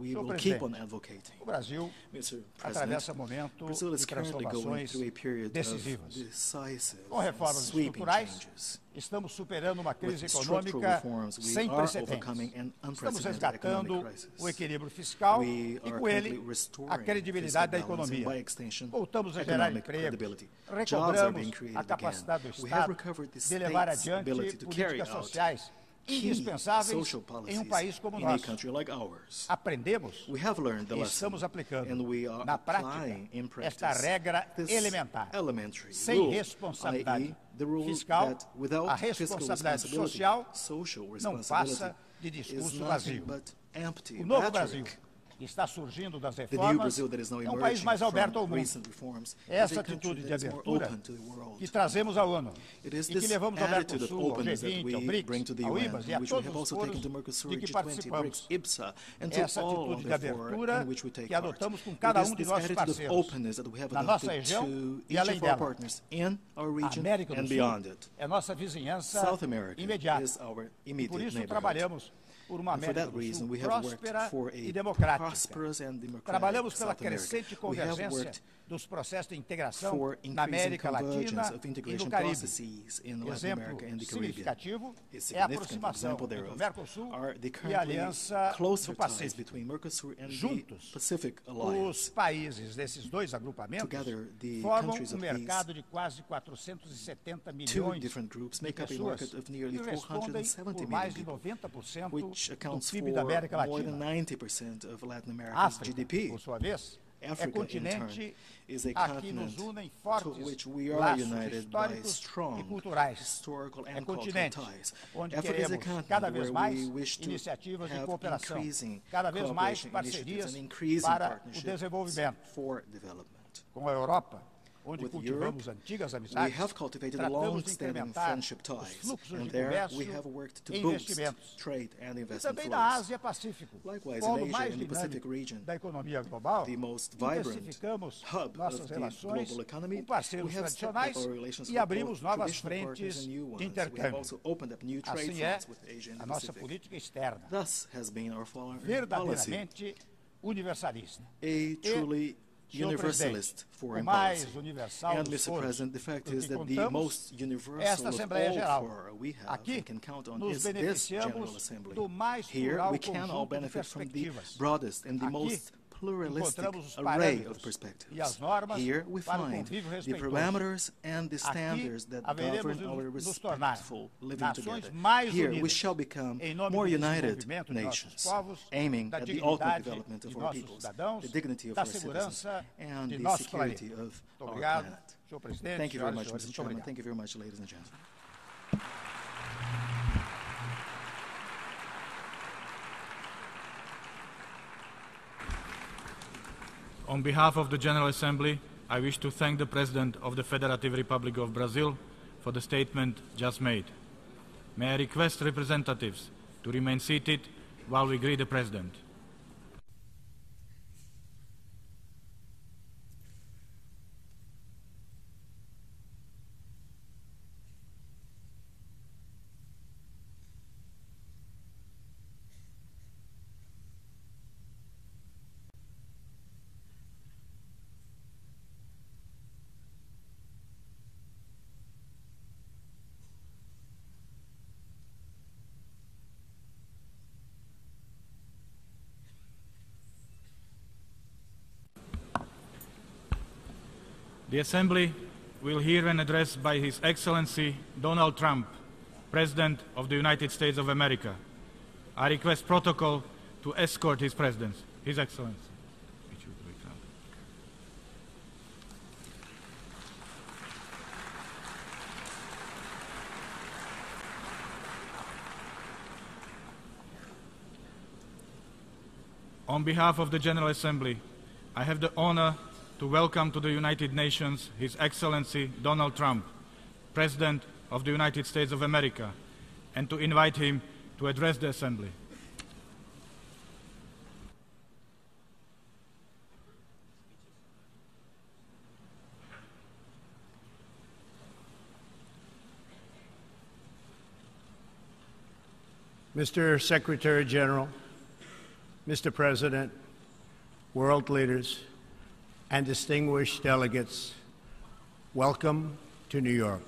we will keep on advocating. O Brasil Mr. atravessa President, momento Brazil is de currently going transformações through a period decisivas. of decisive Com reformas and sweeping estruturais, changes. estamos superando uma crise With structural econômica reforms, we sem are precedentes. overcoming an Estamos unprecedented resgatando economic crisis. o equilíbrio fiscal We e, are com ele, currently restoring a credibilidade da fiscal balance and, economia. by extension, Voltamos a gerar economic emprego, credibility. Jobs are being recobramos created a capacidade do again. We have Estado recovered the de levar state's adiante ability to carry políticas out sociais indispensáveis em país como o nosso. Aprendemos e estamos aplicando na prática esta regra elementar. Sem responsabilidade fiscal, a responsabilidade social não passa de discurso vazio. O novo Brasil que está surgindo das reformas é um país mais aberto ao mundo. Essa atitude de abertura que trazemos à ONU e que levamos ao Mercosul, ao G20, ao BRICS, ao IBAS e a todos os foros de que participamos. Essa atitude de abertura que adotamos com cada um de nossos parceiros na nossa região e além dela. A América do Sul é nossa vizinhança imediata. E por isso trabalhamos por uma América do Sul próspera e democrática. Trabalhamos pela crescente convergência dos processos de integração na América Latina e no Caribe. Exemplo significativo é a aproximação entre o Mercosul e a Aliança do Pacífico. Juntos, os países desses dois agrupamentos formam um mercado de quase 470 milhões de pessoas que respondem por mais de 90% do PIB da América Latina. África, por sua vez, é continente a que nos unem fortes laços históricos e culturais. É continente onde queremos cada vez mais iniciativas de cooperação, cada vez mais parcerias para o desenvolvimento. Com a Europa, onde cultivamos antigas amizades, tratamos de incrementar os fluxos de comércio e investimentos. E também na Ásia-Pacífico, polo mais dinâmico da economia global, intensificamos nossas relações com parceiros tradicionais e abrimos novas frentes de intercâmbio. Assim é a nossa política externa, verdadeiramente universalista. Universalist foreign policy. And, Mr. President, the fact is that the most universal of all four we have and can count on is this General Assembly. Here we can all benefit from the broadest and the most pluralistic array of perspectives. Here we find the parameters and the standards that govern our respectful living together. Here we shall become more united nations, aiming at the ultimate development of our peoples, the dignity of our citizens, and the security of our planet. Thank you very much, Mr. Chairman. Thank you very much, ladies and gentlemen. On behalf of the General Assembly, I wish to thank the President of the Federative Republic of Brazil for the statement just made. May I request representatives to remain seated while we greet the President. The Assembly will hear an address by His Excellency Donald Trump, President of the United States of America. I request protocol to escort His Presidency, His Excellency. On behalf of the General Assembly, I have the honor to welcome to the United Nations His Excellency Donald Trump, President of the United States of America, and to invite him to address the Assembly. Mr. Secretary General, Mr. President, world leaders, and distinguished delegates, welcome to New York.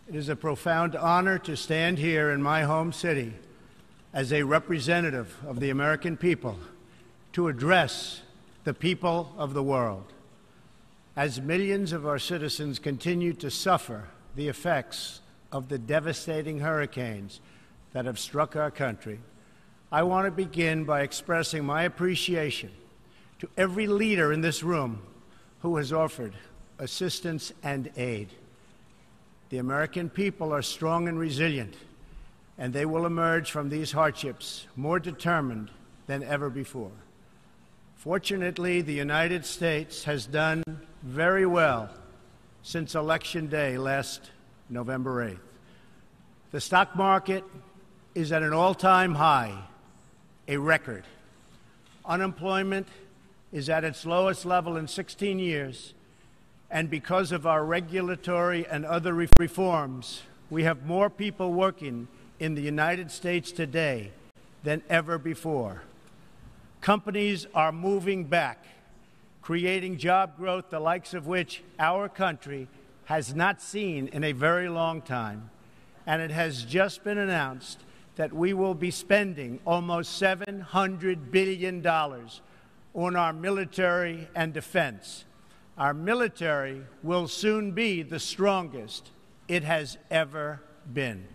It is a profound honor to stand here in my home city as a representative of the American people to address the people of the world. As millions of our citizens continue to suffer the effects of the devastating hurricanes that have struck our country, I want to begin by expressing my appreciation to every leader in this room who has offered assistance and aid. The American people are strong and resilient, and they will emerge from these hardships more determined than ever before. Fortunately, the United States has done very well since Election Day last November 8th. The stock market is at an all-time high, a record. Unemployment is at its lowest level in 16 years, and because of our regulatory and other reforms, we have more people working in the United States today than ever before. Companies are moving back, creating job growth the likes of which our country has not seen in a very long time. And it has just been announced that we will be spending almost $700 billion on our military and defense. Our military will soon be the strongest it has ever been.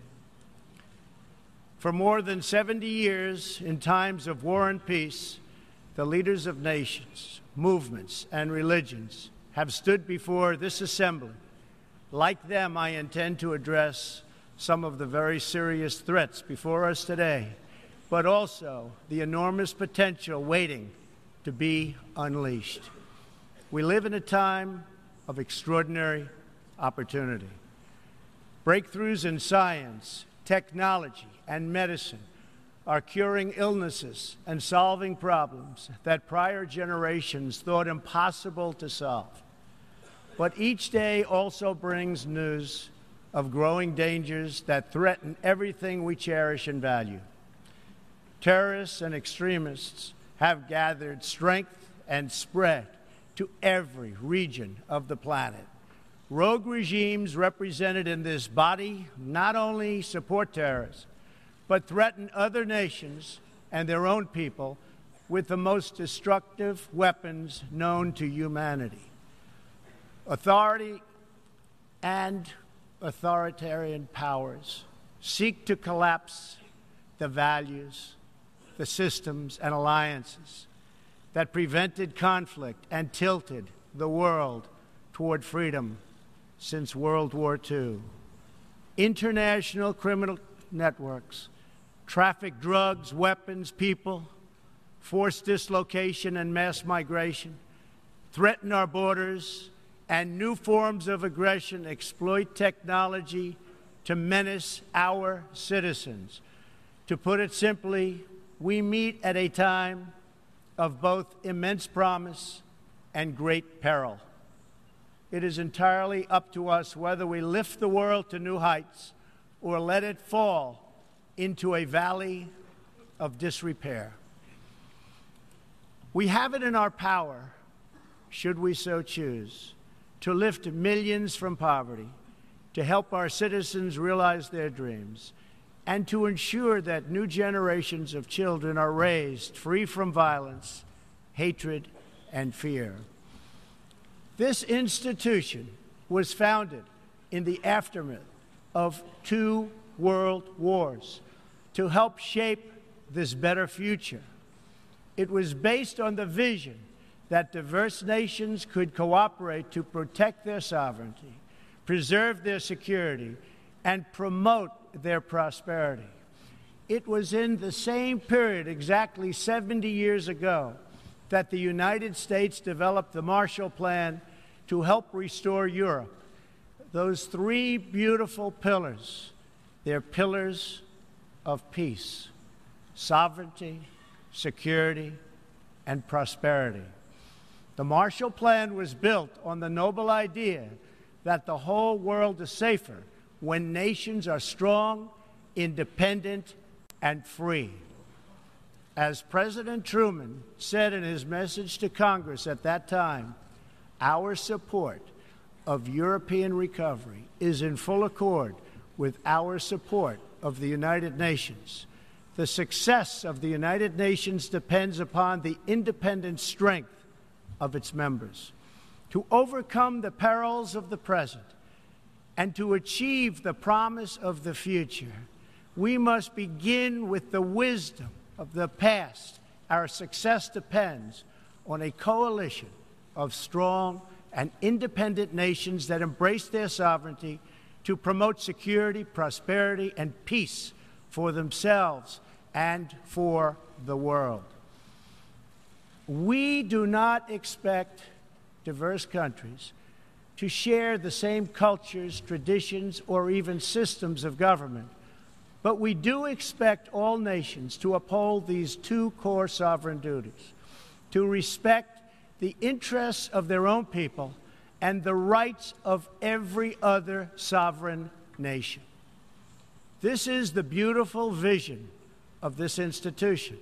For more than 70 years, in times of war and peace, the leaders of nations, movements, and religions have stood before this assembly. Like them, I intend to address some of the very serious threats before us today, but also the enormous potential waiting to be unleashed. We live in a time of extraordinary opportunity. Breakthroughs in science, technology, and medicine are curing illnesses and solving problems that prior generations thought impossible to solve. But each day also brings news of growing dangers that threaten everything we cherish and value. Terrorists and extremists have gathered strength and spread to every region of the planet. Rogue regimes represented in this body not only support terrorists, but threaten other nations and their own people with the most destructive weapons known to humanity. Authority and authoritarian powers seek to collapse the values, the systems, and alliances that prevented conflict and tilted the world toward freedom since World War II. International criminal networks traffic drugs, weapons, people, force dislocation and mass migration, threaten our borders, and new forms of aggression exploit technology to menace our citizens. To put it simply, we meet at a time of both immense promise and great peril. It is entirely up to us whether we lift the world to new heights or let it fall into a valley of disrepair. We have it in our power, should we so choose, to lift millions from poverty, to help our citizens realize their dreams, and to ensure that new generations of children are raised free from violence, hatred, and fear. This institution was founded in the aftermath of 2 world wars to help shape this better future. It was based on the vision that diverse nations could cooperate to protect their sovereignty, preserve their security, and promote their prosperity. It was in the same period, exactly 70 years ago, that the United States developed the Marshall Plan to help restore Europe. Those 3 beautiful pillars, they're pillars of peace, sovereignty, security, and prosperity. The Marshall Plan was built on the noble idea that the whole world is safer when nations are strong, independent, and free. As President Truman said in his message to Congress at that time, our support of European recovery is in full accord with our support of the United Nations. The success of the United Nations depends upon the independent strength of its members. To overcome the perils of the present And to achieve the promise of the future, we must begin with the wisdom of the past. Our success depends on a coalition of strong and independent nations that embrace their sovereignty to promote security, prosperity, and peace for themselves and for the world. We do not expect diverse countries to share the same cultures, traditions, or even systems of government, but we do expect all nations to uphold these two core sovereign duties: to respect the interests of their own people and the rights of every other sovereign nation. This is the beautiful vision of this institution,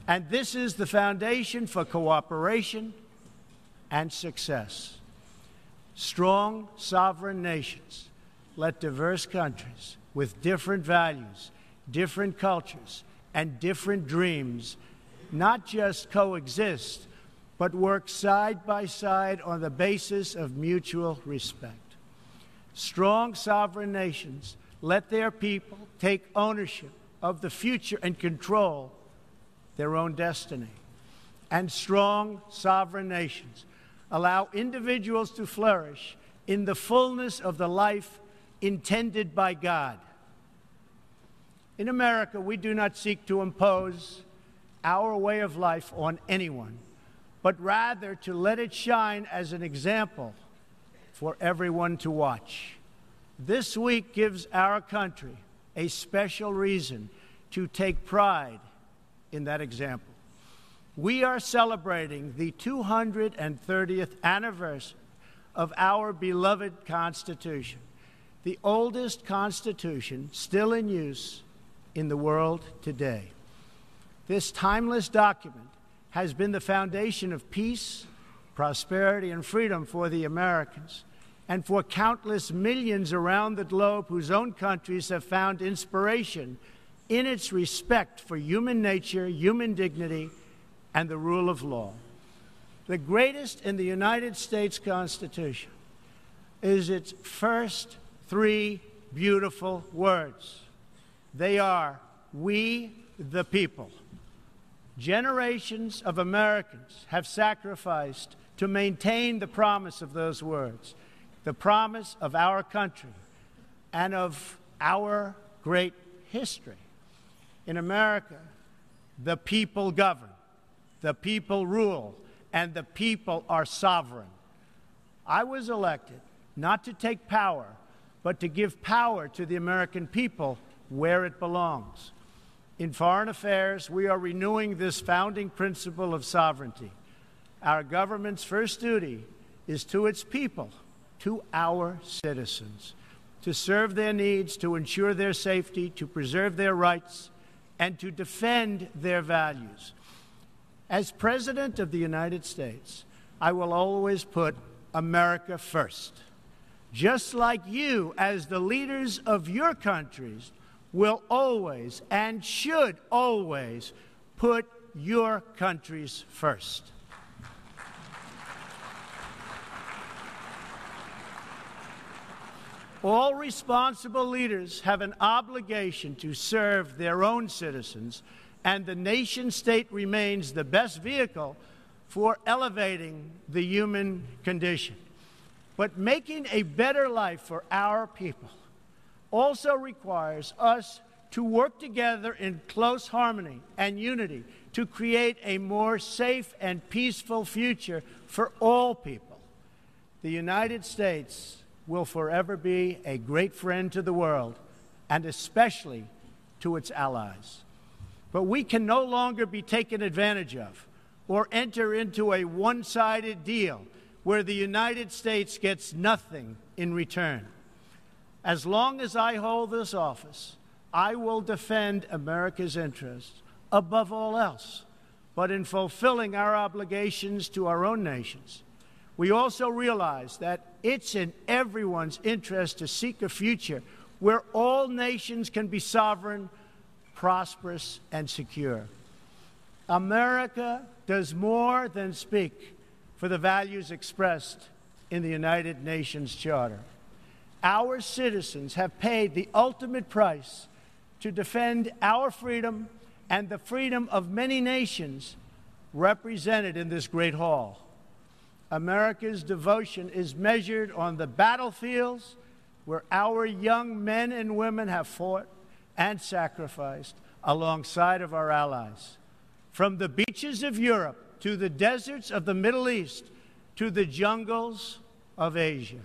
and this is the foundation for cooperation and success. Strong sovereign nations let diverse countries with different values, different cultures, and different dreams not just coexist, but work side by side on the basis of mutual respect. Strong sovereign nations let their people take ownership of the future and control their own destiny. And strong sovereign nations allow individuals to flourish in the fullness of the life intended by God. In America, we do not seek to impose our way of life on anyone, but rather to let it shine as an example for everyone to watch. This week gives our country a special reason to take pride in that example. We are celebrating the 230th anniversary of our beloved Constitution, the oldest Constitution still in use in the world today. This timeless document has been the foundation of peace, prosperity, and freedom for the Americans and for countless millions around the globe whose own countries have found inspiration in its respect for human nature, human dignity, and the rule of law. The greatest in the United States Constitution is its first three beautiful words. They are, "We the people." Generations of Americans have sacrificed to maintain the promise of those words, the promise of our country and of our great history. In America, the people govern, the people rule, and the people are sovereign. I was elected not to take power, but to give power to the American people where it belongs. In foreign affairs, we are renewing this founding principle of sovereignty. Our government's first duty is to its people, to our citizens, to serve their needs, to ensure their safety, to preserve their rights, and to defend their values. As President of the United States, I will always put America first, just like you, as the leaders of your countries, will always and should always put your countries first. All responsible leaders have an obligation to serve their own citizens, and the nation-state remains the best vehicle for elevating the human condition. But making a better life for our people also requires us to work together in close harmony and unity to create a more safe and peaceful future for all people. The United States will forever be a great friend to the world, and especially to its allies. But we can no longer be taken advantage of or enter into a one-sided deal where the United States gets nothing in return. As long as I hold this office, I will defend America's interests above all else. But in fulfilling our obligations to our own nations, we also realize that it's in everyone's interest to seek a future where all nations can be sovereign, prosperous, and secure. America does more than speak for the values expressed in the United Nations Charter. Our citizens have paid the ultimate price to defend our freedom and the freedom of many nations represented in this great hall. America's devotion is measured on the battlefields where our young men and women have fought and sacrificed alongside of our allies. From the beaches of Europe to the deserts of the Middle East to the jungles of Asia.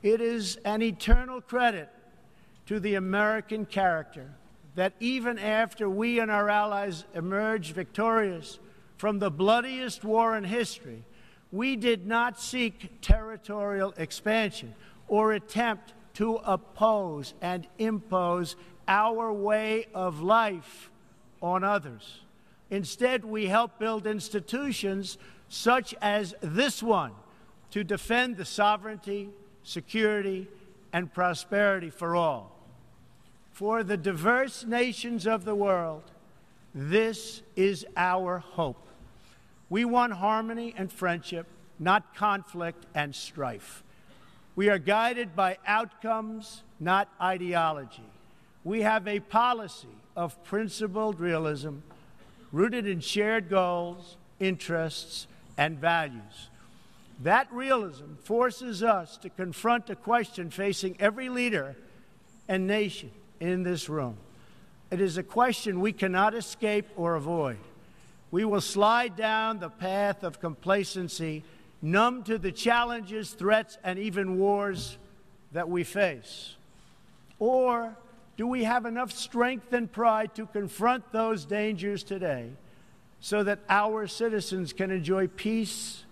It is an eternal credit to the American character that even after we and our allies emerged victorious from the bloodiest war in history, we did not seek territorial expansion or attempt to oppose and impose our way of life on others. Instead, we helped build institutions such as this one to defend the sovereignty, security, and prosperity for all. For the diverse nations of the world, this is our hope. We want harmony and friendship, not conflict and strife. We are guided by outcomes, not ideology. We have a policy of principled realism rooted in shared goals, interests, and values. That realism forces us to confront a question facing every leader and nation in this room. It is a question we cannot escape or avoid. We will slide down the path of complacency, numb to the challenges, threats, and even wars that we face. Or do we have enough strength and pride to confront those dangers today so that our citizens can enjoy peace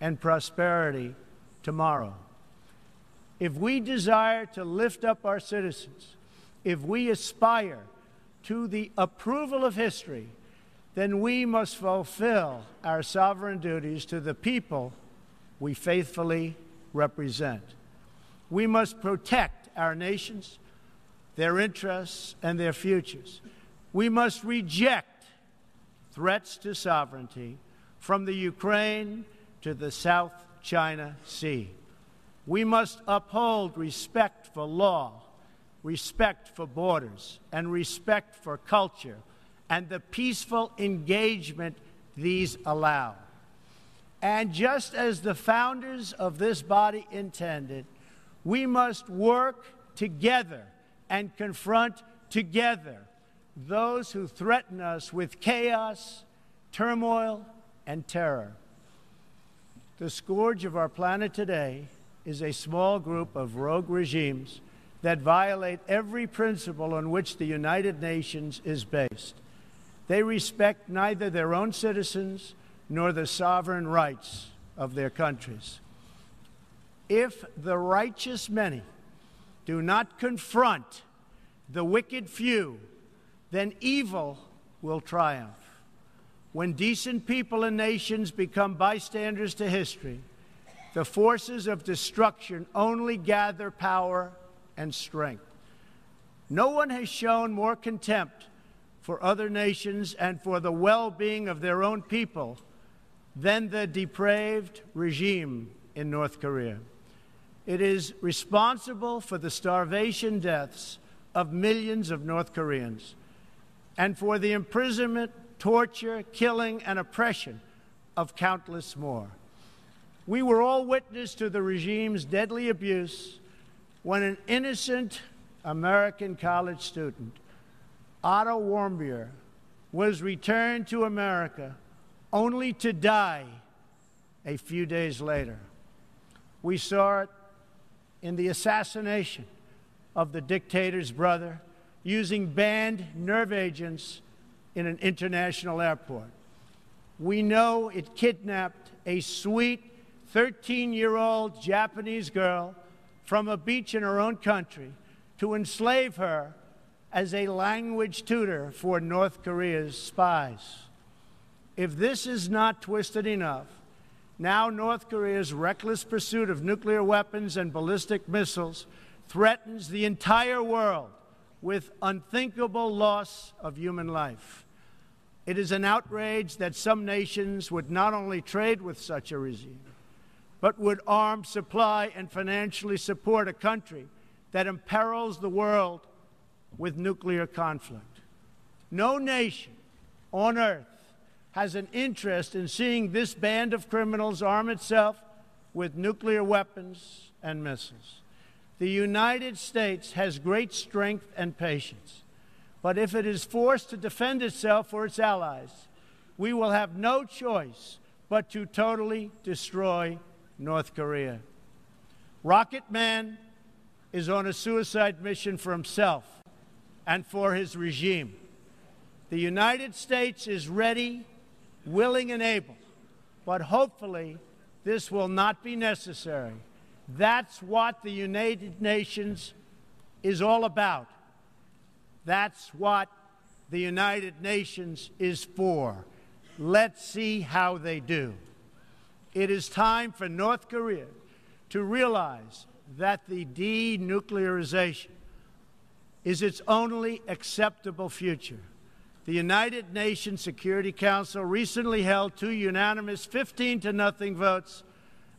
and prosperity tomorrow? If we desire to lift up our citizens, if we aspire to the approval of history, then we must fulfill our sovereign duties to the people we faithfully represent. We must protect our nations, their interests, and their futures. We must reject threats to sovereignty from the Ukraine to the South China Sea. We must uphold respect for law, respect for borders, and respect for culture, and the peaceful engagement these allow. And just as the founders of this body intended, we must work together and confront together those who threaten us with chaos, turmoil, and terror. The scourge of our planet today is a small group of rogue regimes that violate every principle on which the United Nations is based. They respect neither their own citizens nor the sovereign rights of their countries. If the righteous many do not confront the wicked few, then evil will triumph. When decent people and nations become bystanders to history, the forces of destruction only gather power and strength. No one has shown more contempt for other nations and for the well-being of their own people than the depraved regime in North Korea. It is responsible for the starvation deaths of millions of North Koreans and for the imprisonment, torture, killing, and oppression of countless more. We were all witness to the regime's deadly abuse when an innocent American college student, Otto Warmbier, was returned to America only to die a few days later. We saw it in the assassination of the dictator's brother using banned nerve agents in an international airport. We know it kidnapped a sweet 13-year-old Japanese girl from a beach in her own country to enslave her as a language tutor for North Korea's spies. If this is not twisted enough, now North Korea's reckless pursuit of nuclear weapons and ballistic missiles threatens the entire world with unthinkable loss of human life. It is an outrage that some nations would not only trade with such a regime, but would arm, supply, and financially support a country that imperils the world with nuclear conflict. No nation on earth has an interest in seeing this band of criminals arm itself with nuclear weapons and missiles. The United States has great strength and patience, but if it is forced to defend itself or its allies, we will have no choice but to totally destroy North Korea. Rocket Man is on a suicide mission for himself and for his regime. The United States is ready, willing, and able, but hopefully this will not be necessary. That's what the United Nations is all about. That's what the United Nations is for. Let's see how they do. It is time for North Korea to realize that the denuclearization is its only acceptable future. The United Nations Security Council recently held 2 unanimous 15-0 votes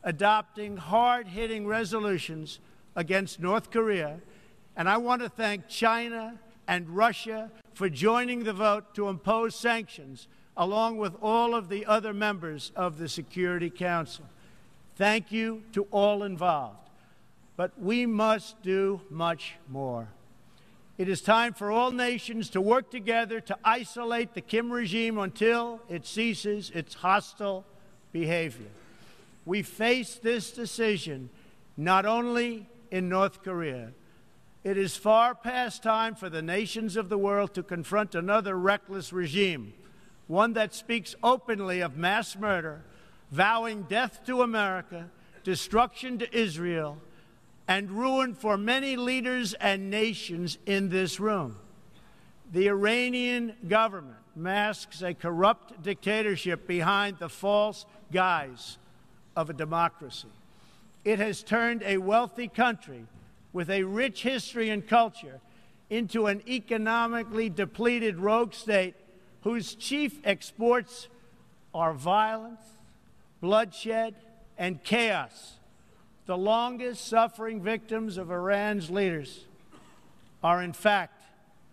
adopting hard-hitting resolutions against North Korea, and I want to thank China and Russia for joining the vote to impose sanctions along with all of the other members of the Security Council. Thank you to all involved. But we must do much more. It is time for all nations to work together to isolate the Kim regime until it ceases its hostile behavior. We face this decision not only in North Korea. It is far past time for the nations of the world to confront another reckless regime, one that speaks openly of mass murder, vowing death to America, destruction to Israel, and ruin for many leaders and nations in this room. The Iranian government masks a corrupt dictatorship behind the false guise of a democracy. It has turned a wealthy country with a rich history and culture into an economically depleted rogue state whose chief exports are violence, bloodshed, and chaos. The longest-suffering victims of Iran's leaders are, in fact,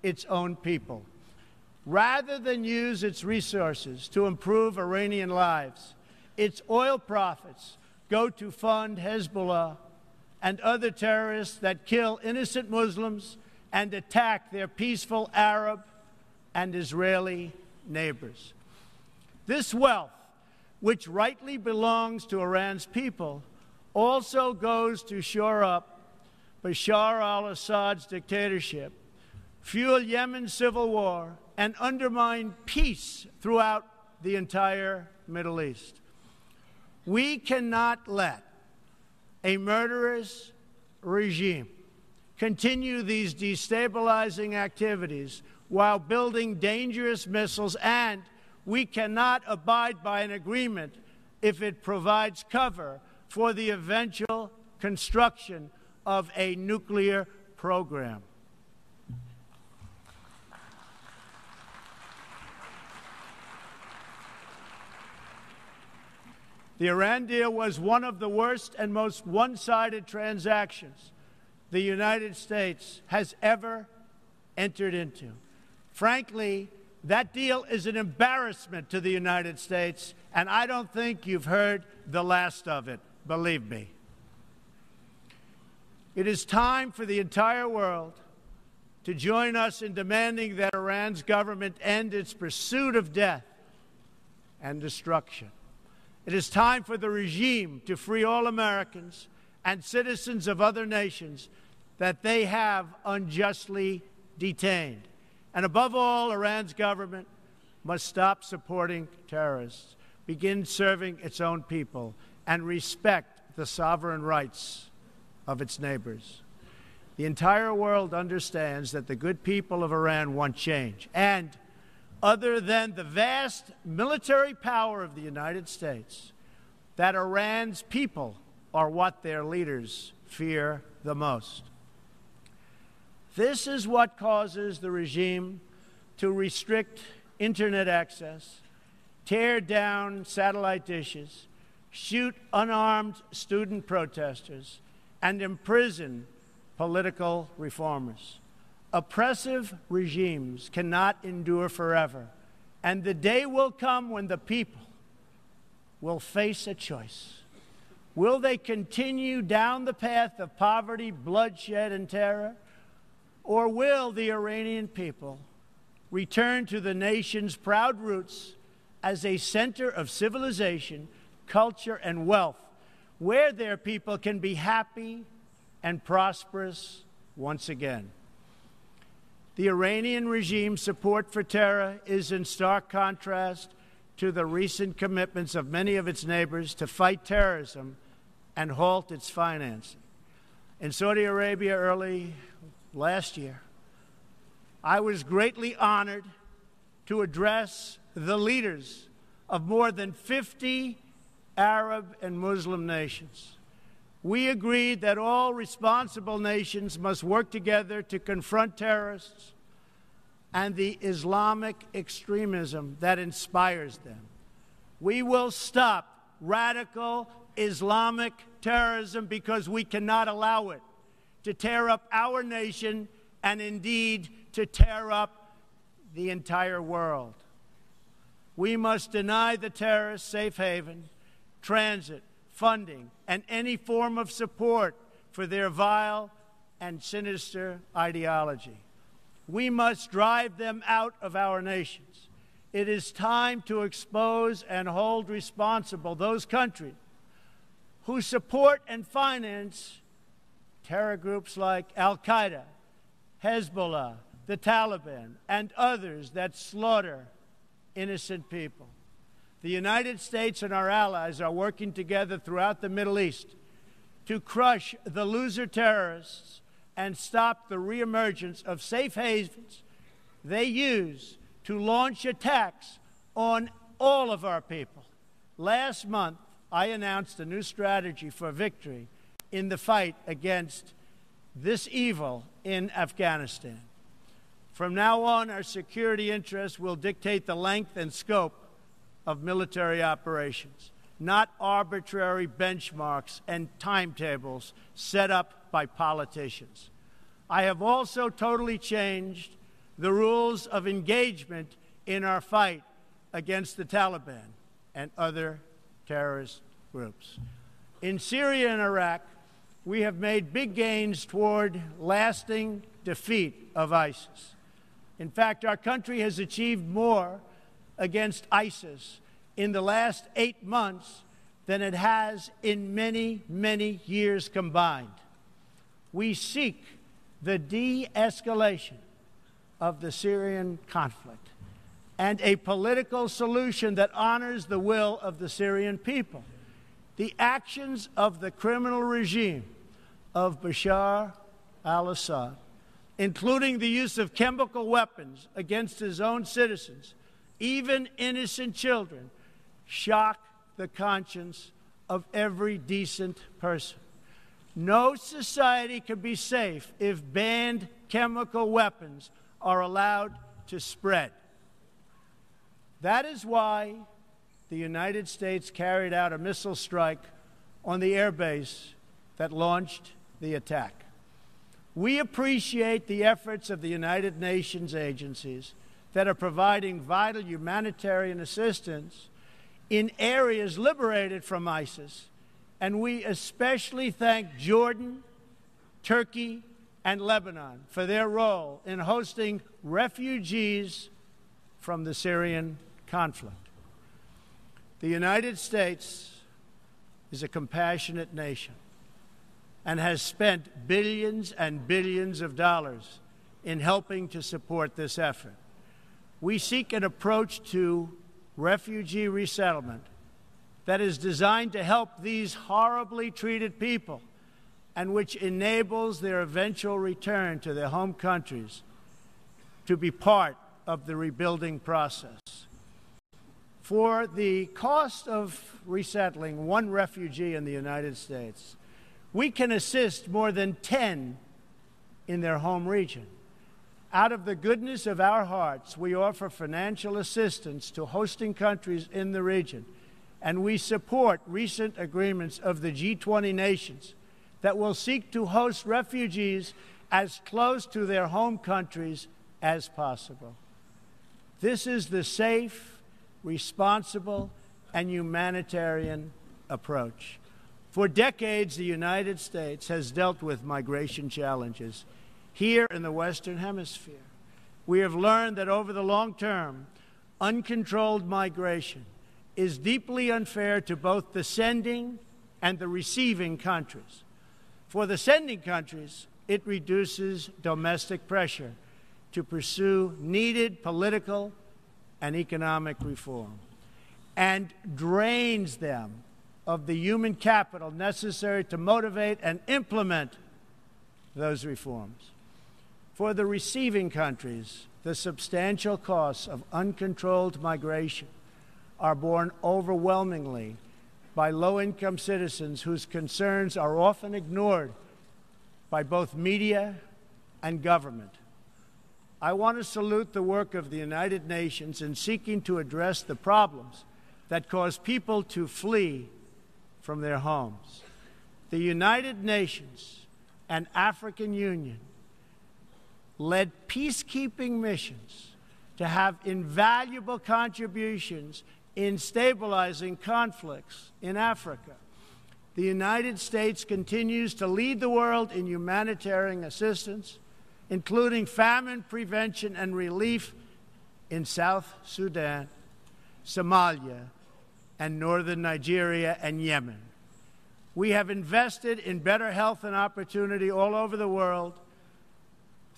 its own people. Rather than use its resources to improve Iranian lives, its oil profits go to fund Hezbollah and other terrorists that kill innocent Muslims and attack their peaceful Arab and Israeli neighbors. This wealth, which rightly belongs to Iran's people, also goes to shore up Bashar al-Assad's dictatorship, fuel Yemen's civil war, and undermine peace throughout the entire Middle East. We cannot let a murderous regime continue these destabilizing activities while building dangerous missiles, and we cannot abide by an agreement if it provides cover for the eventual construction of a nuclear program. The Iran deal was one of the worst and most one-sided transactions the United States has ever entered into. Frankly, that deal is an embarrassment to the United States, and I don't think you've heard the last of it, believe me. It is time for the entire world to join us in demanding that Iran's government end its pursuit of death and destruction. It is time for the regime to free all Americans and citizens of other nations that they have unjustly detained. And above all, Iran's government must stop supporting terrorists, begin serving its own people, and respect the sovereign rights of its neighbors. The entire world understands that the good people of Iran want change. And other than the vast military power of the United States, that Iran's people are what their leaders fear the most. This is what causes the regime to restrict internet access, tear down satellite dishes, shoot unarmed student protesters, and imprison political reformers. Oppressive regimes cannot endure forever, and the day will come when the people will face a choice. Will they continue down the path of poverty, bloodshed, and terror? Or will the Iranian people return to the nation's proud roots as a center of civilization, culture, and wealth, where their people can be happy and prosperous once again? The Iranian regime's support for terror is in stark contrast to the recent commitments of many of its neighbors to fight terrorism and halt its financing. In Saudi Arabia early last year, I was greatly honored to address the leaders of more than 50 Arab and Muslim nations. We agreed that all responsible nations must work together to confront terrorists and the Islamic extremism that inspires them. We will stop radical Islamic terrorism because we cannot allow it to tear up our nation and indeed to tear up the entire world. We must deny the terrorists safe haven, transit, funding, and any form of support for their vile and sinister ideology. We must drive them out of our nations. It is time to expose and hold responsible those countries who support and finance terror groups like Al-Qaeda, Hezbollah, the Taliban, and others that slaughter innocent people. The United States and our allies are working together throughout the Middle East to crush the loser terrorists and stop the reemergence of safe havens they use to launch attacks on all of our people. Last month, I announced a new strategy for victory in the fight against this evil in Afghanistan. From now on, our security interests will dictate the length and scope of military operations, not arbitrary benchmarks and timetables set up by politicians. I have also totally changed the rules of engagement in our fight against the Taliban and other terrorist groups. In Syria and Iraq, we have made big gains toward lasting defeat of ISIS. In fact, our country has achieved more against ISIS in the last 8 months than it has in many, many years combined. We seek the de-escalation of the Syrian conflict and a political solution that honors the will of the Syrian people. The actions of the criminal regime of Bashar al-Assad, including the use of chemical weapons against his own citizens, even innocent children, shock the conscience of every decent person. No society can be safe if banned chemical weapons are allowed to spread. That is why the United States carried out a missile strike on the airbase that launched the attack. We appreciate the efforts of the United Nations agencies that are providing vital humanitarian assistance in areas liberated from ISIS, and we especially thank Jordan, Turkey, and Lebanon for their role in hosting refugees from the Syrian conflict. The United States is a compassionate nation and has spent billions and billions of dollars in helping to support this effort. We seek an approach to refugee resettlement that is designed to help these horribly treated people and which enables their eventual return to their home countries to be part of the rebuilding process. For the cost of resettling one refugee in the United States, we can assist more than 10 in their home region. Out of the goodness of our hearts, we offer financial assistance to hosting countries in the region and we support recent agreements of the G20 nations that will seek to host refugees as close to their home countries as possible. This is the safe, responsible, and humanitarian approach. For decades, the United States has dealt with migration challenges here in the Western Hemisphere. We have learned that over the long term, uncontrolled migration is deeply unfair to both the sending and the receiving countries. For the sending countries, it reduces domestic pressure to pursue needed political and economic reform and drains them of the human capital necessary to motivate and implement those reforms. For the receiving countries, the substantial costs of uncontrolled migration are borne overwhelmingly by low-income citizens whose concerns are often ignored by both media and government. I want to salute the work of the United Nations in seeking to address the problems that cause people to flee from their homes. The United Nations and African Union led peacekeeping missions to have invaluable contributions in stabilizing conflicts in Africa. The United States continues to lead the world in humanitarian assistance, including famine prevention and relief in South Sudan, Somalia, and northern Nigeria and Yemen. We have invested in better health and opportunity all over the world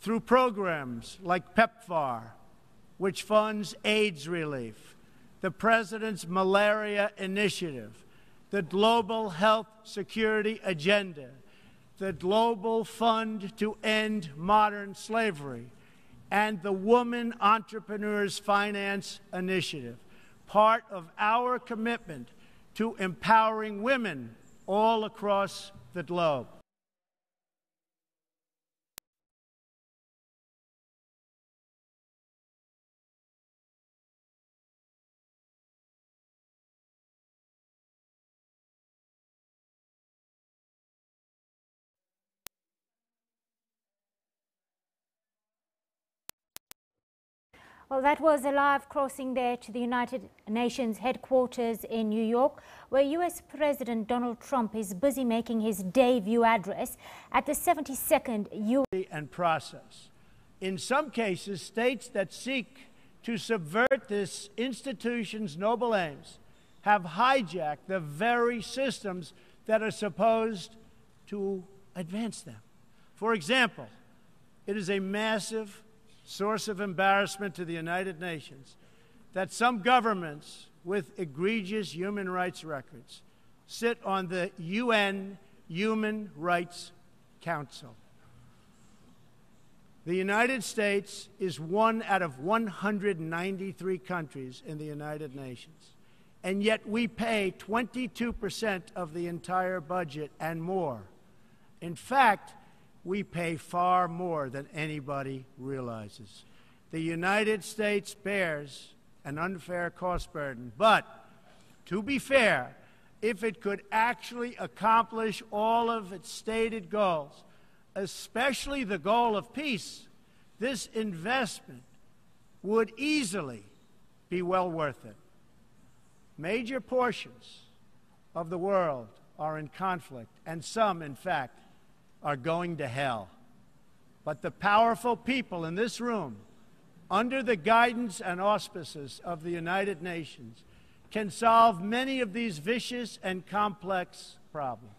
through programs like PEPFAR, which funds AIDS relief, the President's Malaria Initiative, the Global Health Security Agenda, the Global Fund to End Modern Slavery, and the Woman Entrepreneurs Finance Initiative, part of our commitment to empowering women all across the globe. Well, that was a live crossing there to the United Nations headquarters in New York, where U.S. President Donald Trump is busy making his debut address at the 72nd U.S. and process. In some cases, states that seek to subvert this institution's noble aims have hijacked the very systems that are supposed to advance them. For example, it is a massive source of embarrassment to the United Nations that some governments with egregious human rights records sit on the UN Human Rights Council. The United States is one out of 193 countries in the United Nations, and yet we pay 22% of the entire budget and more. In fact, we pay far more than anybody realizes. The United States bears an unfair cost burden, but to be fair, if it could actually accomplish all of its stated goals, especially the goal of peace, this investment would easily be well worth it. Major portions of the world are in conflict, and some, in fact, are going to hell. But the powerful people in this room, under the guidance and auspices of the United Nations, can solve many of these vicious and complex problems.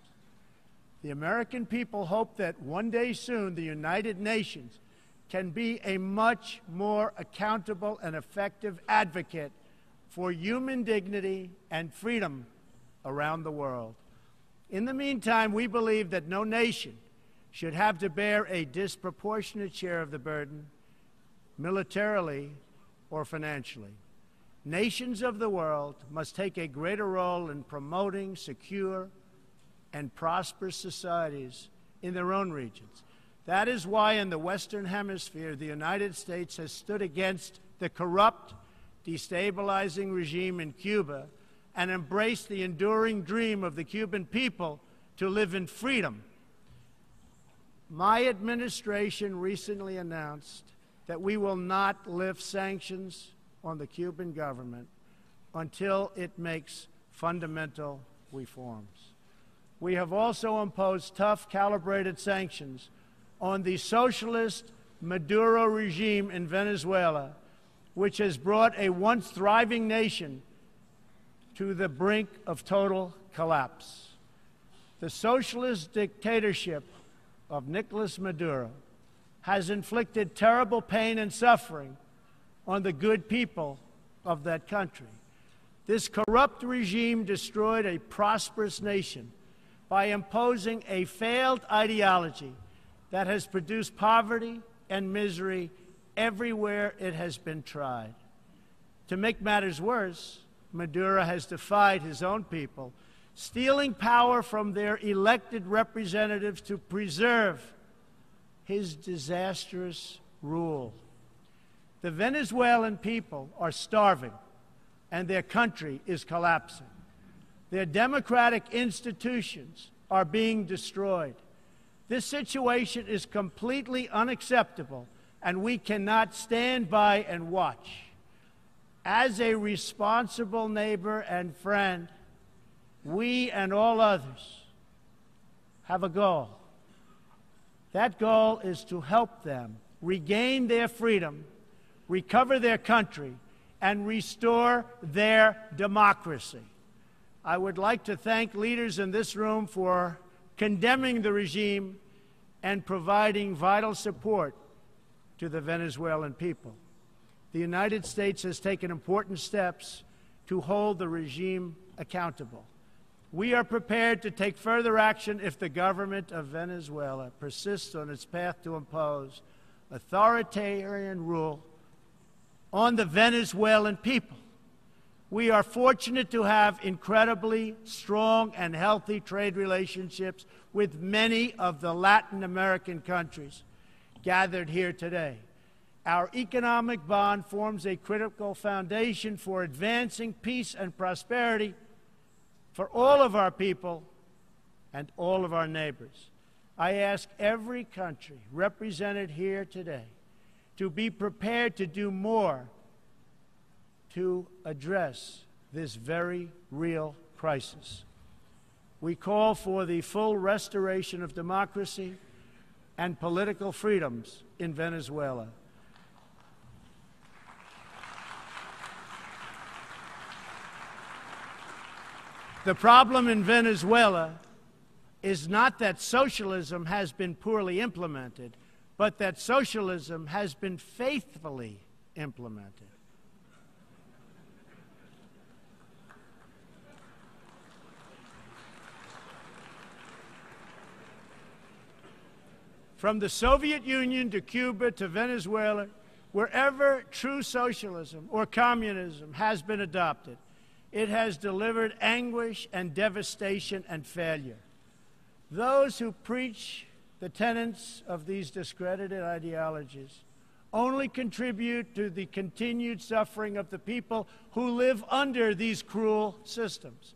The American people hope that one day soon the United Nations can be a much more accountable and effective advocate for human dignity and freedom around the world. In the meantime, we believe that no nation should have to bear a disproportionate share of the burden, militarily or financially. Nations of the world must take a greater role in promoting secure and prosperous societies in their own regions. That is why in the Western Hemisphere, the United States has stood against the corrupt, destabilizing regime in Cuba and embrace the enduring dream of the Cuban people to live in freedom. My administration recently announced that we will not lift sanctions on the Cuban government until it makes fundamental reforms. We have also imposed tough, calibrated sanctions on the socialist Maduro regime in Venezuela, which has brought a once thriving nation to the brink of total collapse. The socialist dictatorship of Nicolas Maduro has inflicted terrible pain and suffering on the good people of that country. This corrupt regime destroyed a prosperous nation by imposing a failed ideology that has produced poverty and misery everywhere it has been tried. To make matters worse, Maduro has defied his own people, stealing power from their elected representatives to preserve his disastrous rule. The Venezuelan people are starving, and their country is collapsing. Their democratic institutions are being destroyed. This situation is completely unacceptable, and we cannot stand by and watch. As a responsible neighbor and friend, we and all others have a goal. That goal is to help them regain their freedom, recover their country, and restore their democracy. I would like to thank leaders in this room for condemning the regime and providing vital support to the Venezuelan people. The United States has taken important steps to hold the regime accountable. We are prepared to take further action if the government of Venezuela persists on its path to impose authoritarian rule on the Venezuelan people. We are fortunate to have incredibly strong and healthy trade relationships with many of the Latin American countries gathered here today. Our economic bond forms a critical foundation for advancing peace and prosperity for all of our people and all of our neighbors. I ask every country represented here today to be prepared to do more to address this very real crisis. We call for the full restoration of democracy and political freedoms in Venezuela. The problem in Venezuela is not that socialism has been poorly implemented, but that socialism has been faithfully implemented. From the Soviet Union to Cuba to Venezuela, wherever true socialism or communism has been adopted, it has delivered anguish and devastation and failure. Those who preach the tenets of these discredited ideologies only contribute to the continued suffering of the people who live under these cruel systems.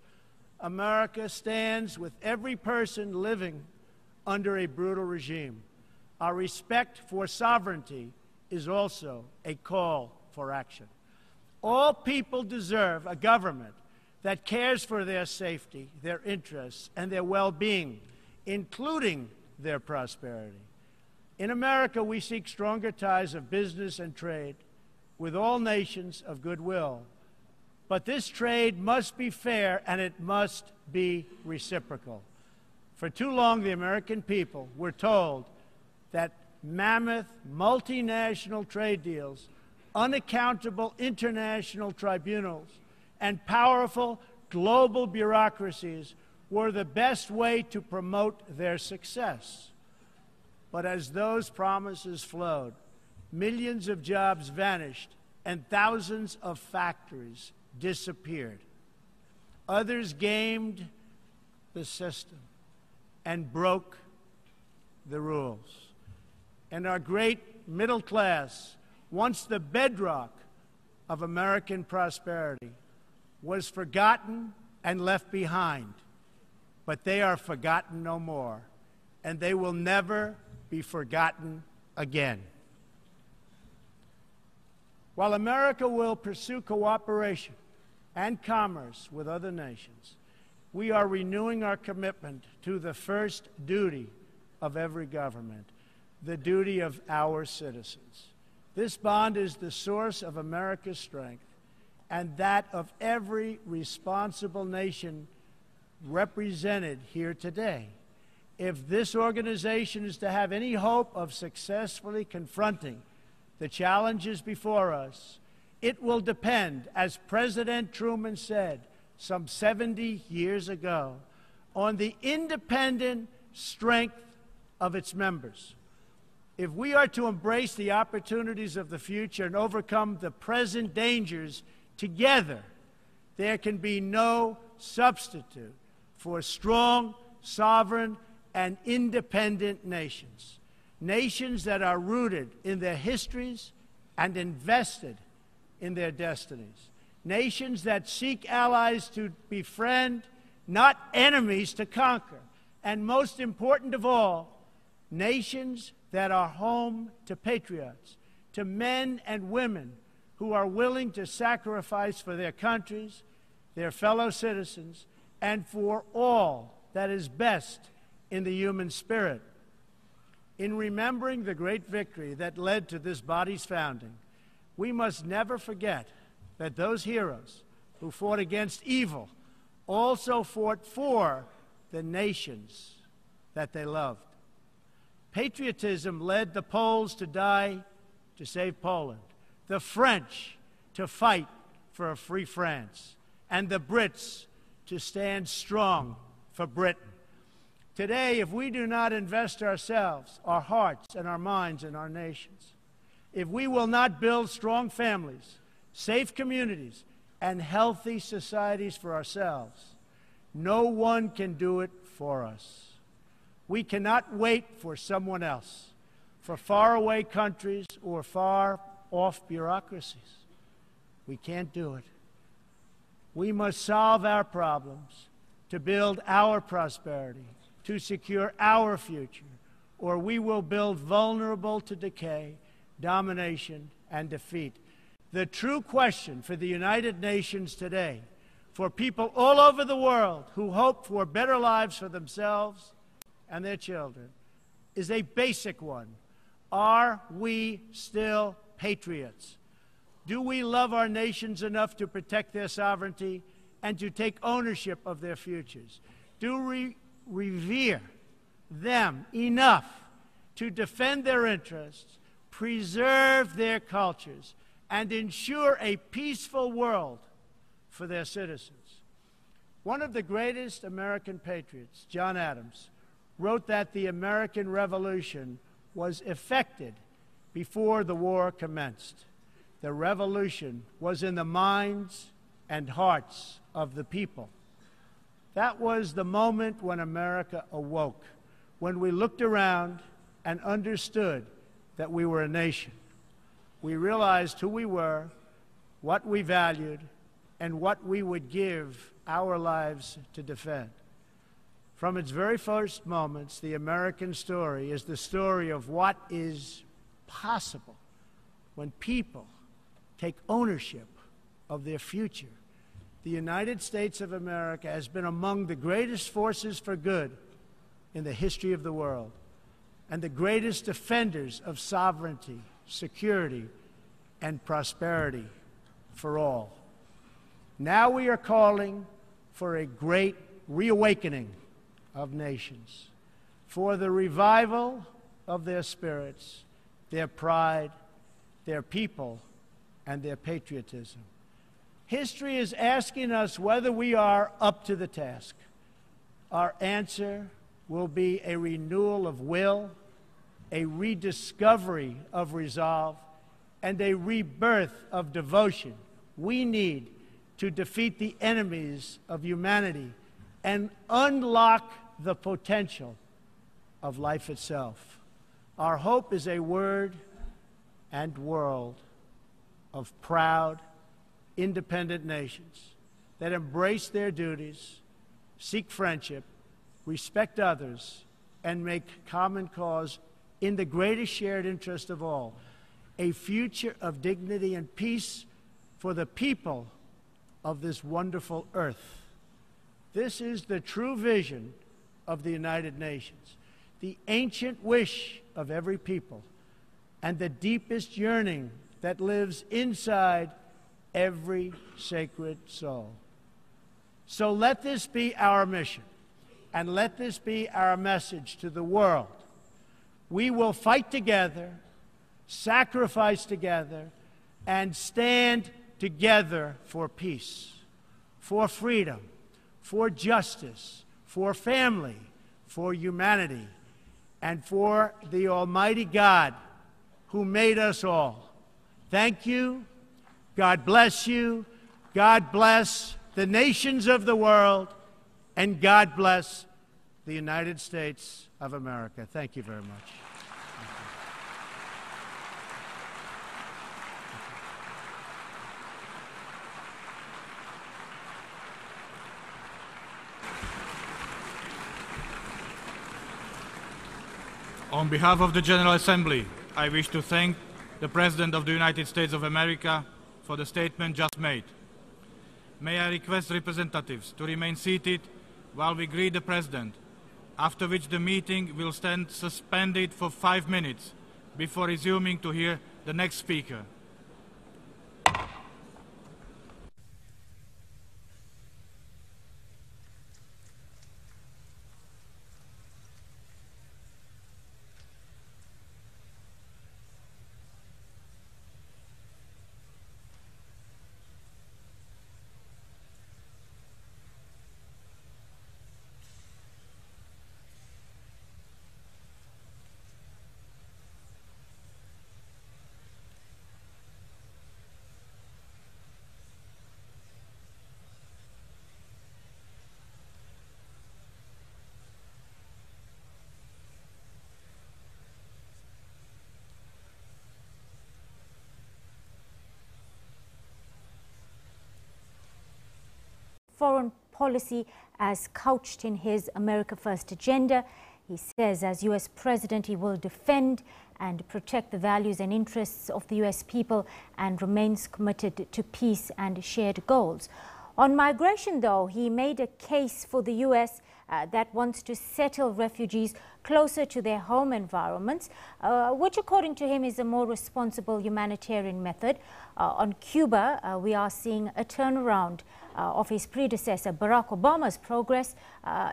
America stands with every person living under a brutal regime. Our respect for sovereignty is also a call for action. All people deserve a government that cares for their safety, their interests, and their well-being, including their prosperity. In America, we seek stronger ties of business and trade with all nations of goodwill. But this trade must be fair and it must be reciprocal. For too long, the American people were told that mammoth multinational trade deals, unaccountable international tribunals, and powerful global bureaucracies were the best way to promote their success. But as those promises flowed, millions of jobs vanished and thousands of factories disappeared. Others gamed the system and broke the rules. And our great middle class, once the bedrock of American prosperity, was forgotten and left behind, but they are forgotten no more, and they will never be forgotten again. While America will pursue cooperation and commerce with other nations, we are renewing our commitment to the first duty of every government, the duty of our citizens. This bond is the source of America's strength and that of every responsible nation represented here today. If this organization is to have any hope of successfully confronting the challenges before us, it will depend, as President Truman said some 70 years ago, on the independent strength of its members. If we are to embrace the opportunities of the future and overcome the present dangers together, there can be no substitute for strong, sovereign, and independent nations. Nations that are rooted in their histories and invested in their destinies. Nations that seek allies to befriend, not enemies to conquer. And most important of all, nations that are home to patriots, to men and women who are willing to sacrifice for their countries, their fellow citizens, and for all that is best in the human spirit. In remembering the great victory that led to this body's founding, we must never forget that those heroes who fought against evil also fought for the nations that they loved. Patriotism led the Poles to die to save Poland, the French to fight for a free France, and the Brits to stand strong for Britain. Today, if we do not invest ourselves, our hearts, and our minds in our nations, if we will not build strong families, safe communities, and healthy societies for ourselves, no one can do it for us. We cannot wait for someone else, for faraway countries or far-off bureaucracies. We can't do it. We must solve our problems to build our prosperity, to secure our future, or we will build vulnerable to decay, domination, and defeat. The true question for the United Nations today, for people all over the world who hope for better lives for themselves and their children, is a basic one. Are we still patriots? Do we love our nations enough to protect their sovereignty and to take ownership of their futures? Do we revere them enough to defend their interests, preserve their cultures, and ensure a peaceful world for their citizens? One of the greatest American patriots, John Adams, wrote that the American Revolution was effected before the war commenced. The revolution was in the minds and hearts of the people. That was the moment when America awoke, when we looked around and understood that we were a nation. We realized who we were, what we valued, and what we would give our lives to defend. From its very first moments, the American story is the story of what is possible when people take ownership of their future. The United States of America has been among the greatest forces for good in the history of the world and the greatest defenders of sovereignty, security, and prosperity for all. Now we are calling for a great reawakening of nations, for the revival of their spirits, their pride, their people, and their patriotism. History is asking us whether we are up to the task. Our answer will be a renewal of will, a rediscovery of resolve, and a rebirth of devotion we need to defeat the enemies of humanity and unlock the potential of life itself. Our hope is a word and world of proud, independent nations that embrace their duties, seek friendship, respect others, and make common cause in the greatest shared interest of all, a future of dignity and peace for the people of this wonderful earth. This is the true vision of the United Nations, the ancient wish of every people, and the deepest yearning that lives inside every sacred soul. So let this be our mission, and let this be our message to the world. We will fight together, sacrifice together, and stand together for peace, for freedom, for justice, for family, for humanity, and for the Almighty God who made us all. Thank you. God bless you. God bless the nations of the world, and God bless the United States of America. Thank you very much. On behalf of the General Assembly, I wish to thank the President of the United States of America for the statement just made. May I request representatives to remain seated while we greet the President, after which the meeting will stand suspended for 5 minutes before resuming to hear the next speaker. Foreign policy as couched in his America First agenda. He says as US President he will defend and protect the values and interests of the US people and remains committed to peace and shared goals. On migration, though, he made a case for the US that wants to settle refugees closer to their home environments, which according to him is a more responsible humanitarian method. On Cuba, we are seeing a turnaround of his predecessor Barack Obama's progress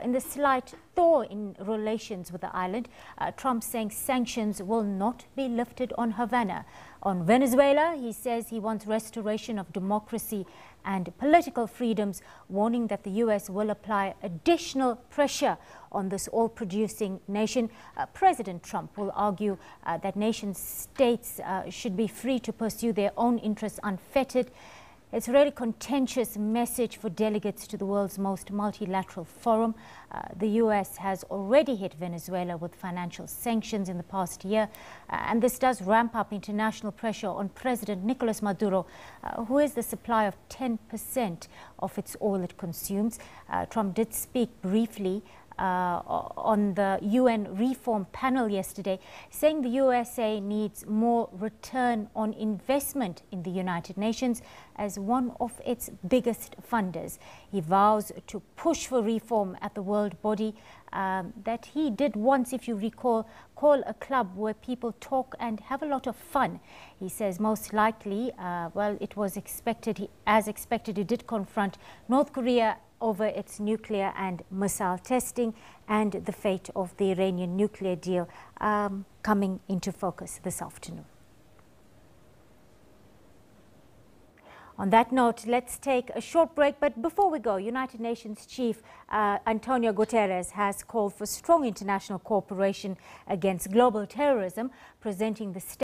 in the slight thaw in relations with the island. Trump saying sanctions will not be lifted on Havana. On Venezuela, he says he wants restoration of democracy and political freedoms, warning that the US will apply additional pressure on this oil-producing nation. President Trump will argue that nation states should be free to pursue their own interests unfettered. It's a really contentious message for delegates to the world's most multilateral forum. The US has already hit Venezuela with financial sanctions in the past year, and this does ramp up international pressure on President Nicolas Maduro, who is the supplier of 10% of its oil it consumes. Trump did speak briefly on the UN reform panel yesterday, saying the USA needs more return on investment in the United Nations as one of its biggest funders. He vows to push for reform at the world body that he did once, if you recall, call a club where people talk and have a lot of fun. He says most likely, well, it was expected, as expected, he did confront North Korea over its nuclear and missile testing and the fate of the Iranian nuclear deal coming into focus this afternoon. On that note, let's take a short break. But before we go, United Nations Chief Antonio Guterres has called for strong international cooperation against global terrorism, presenting the state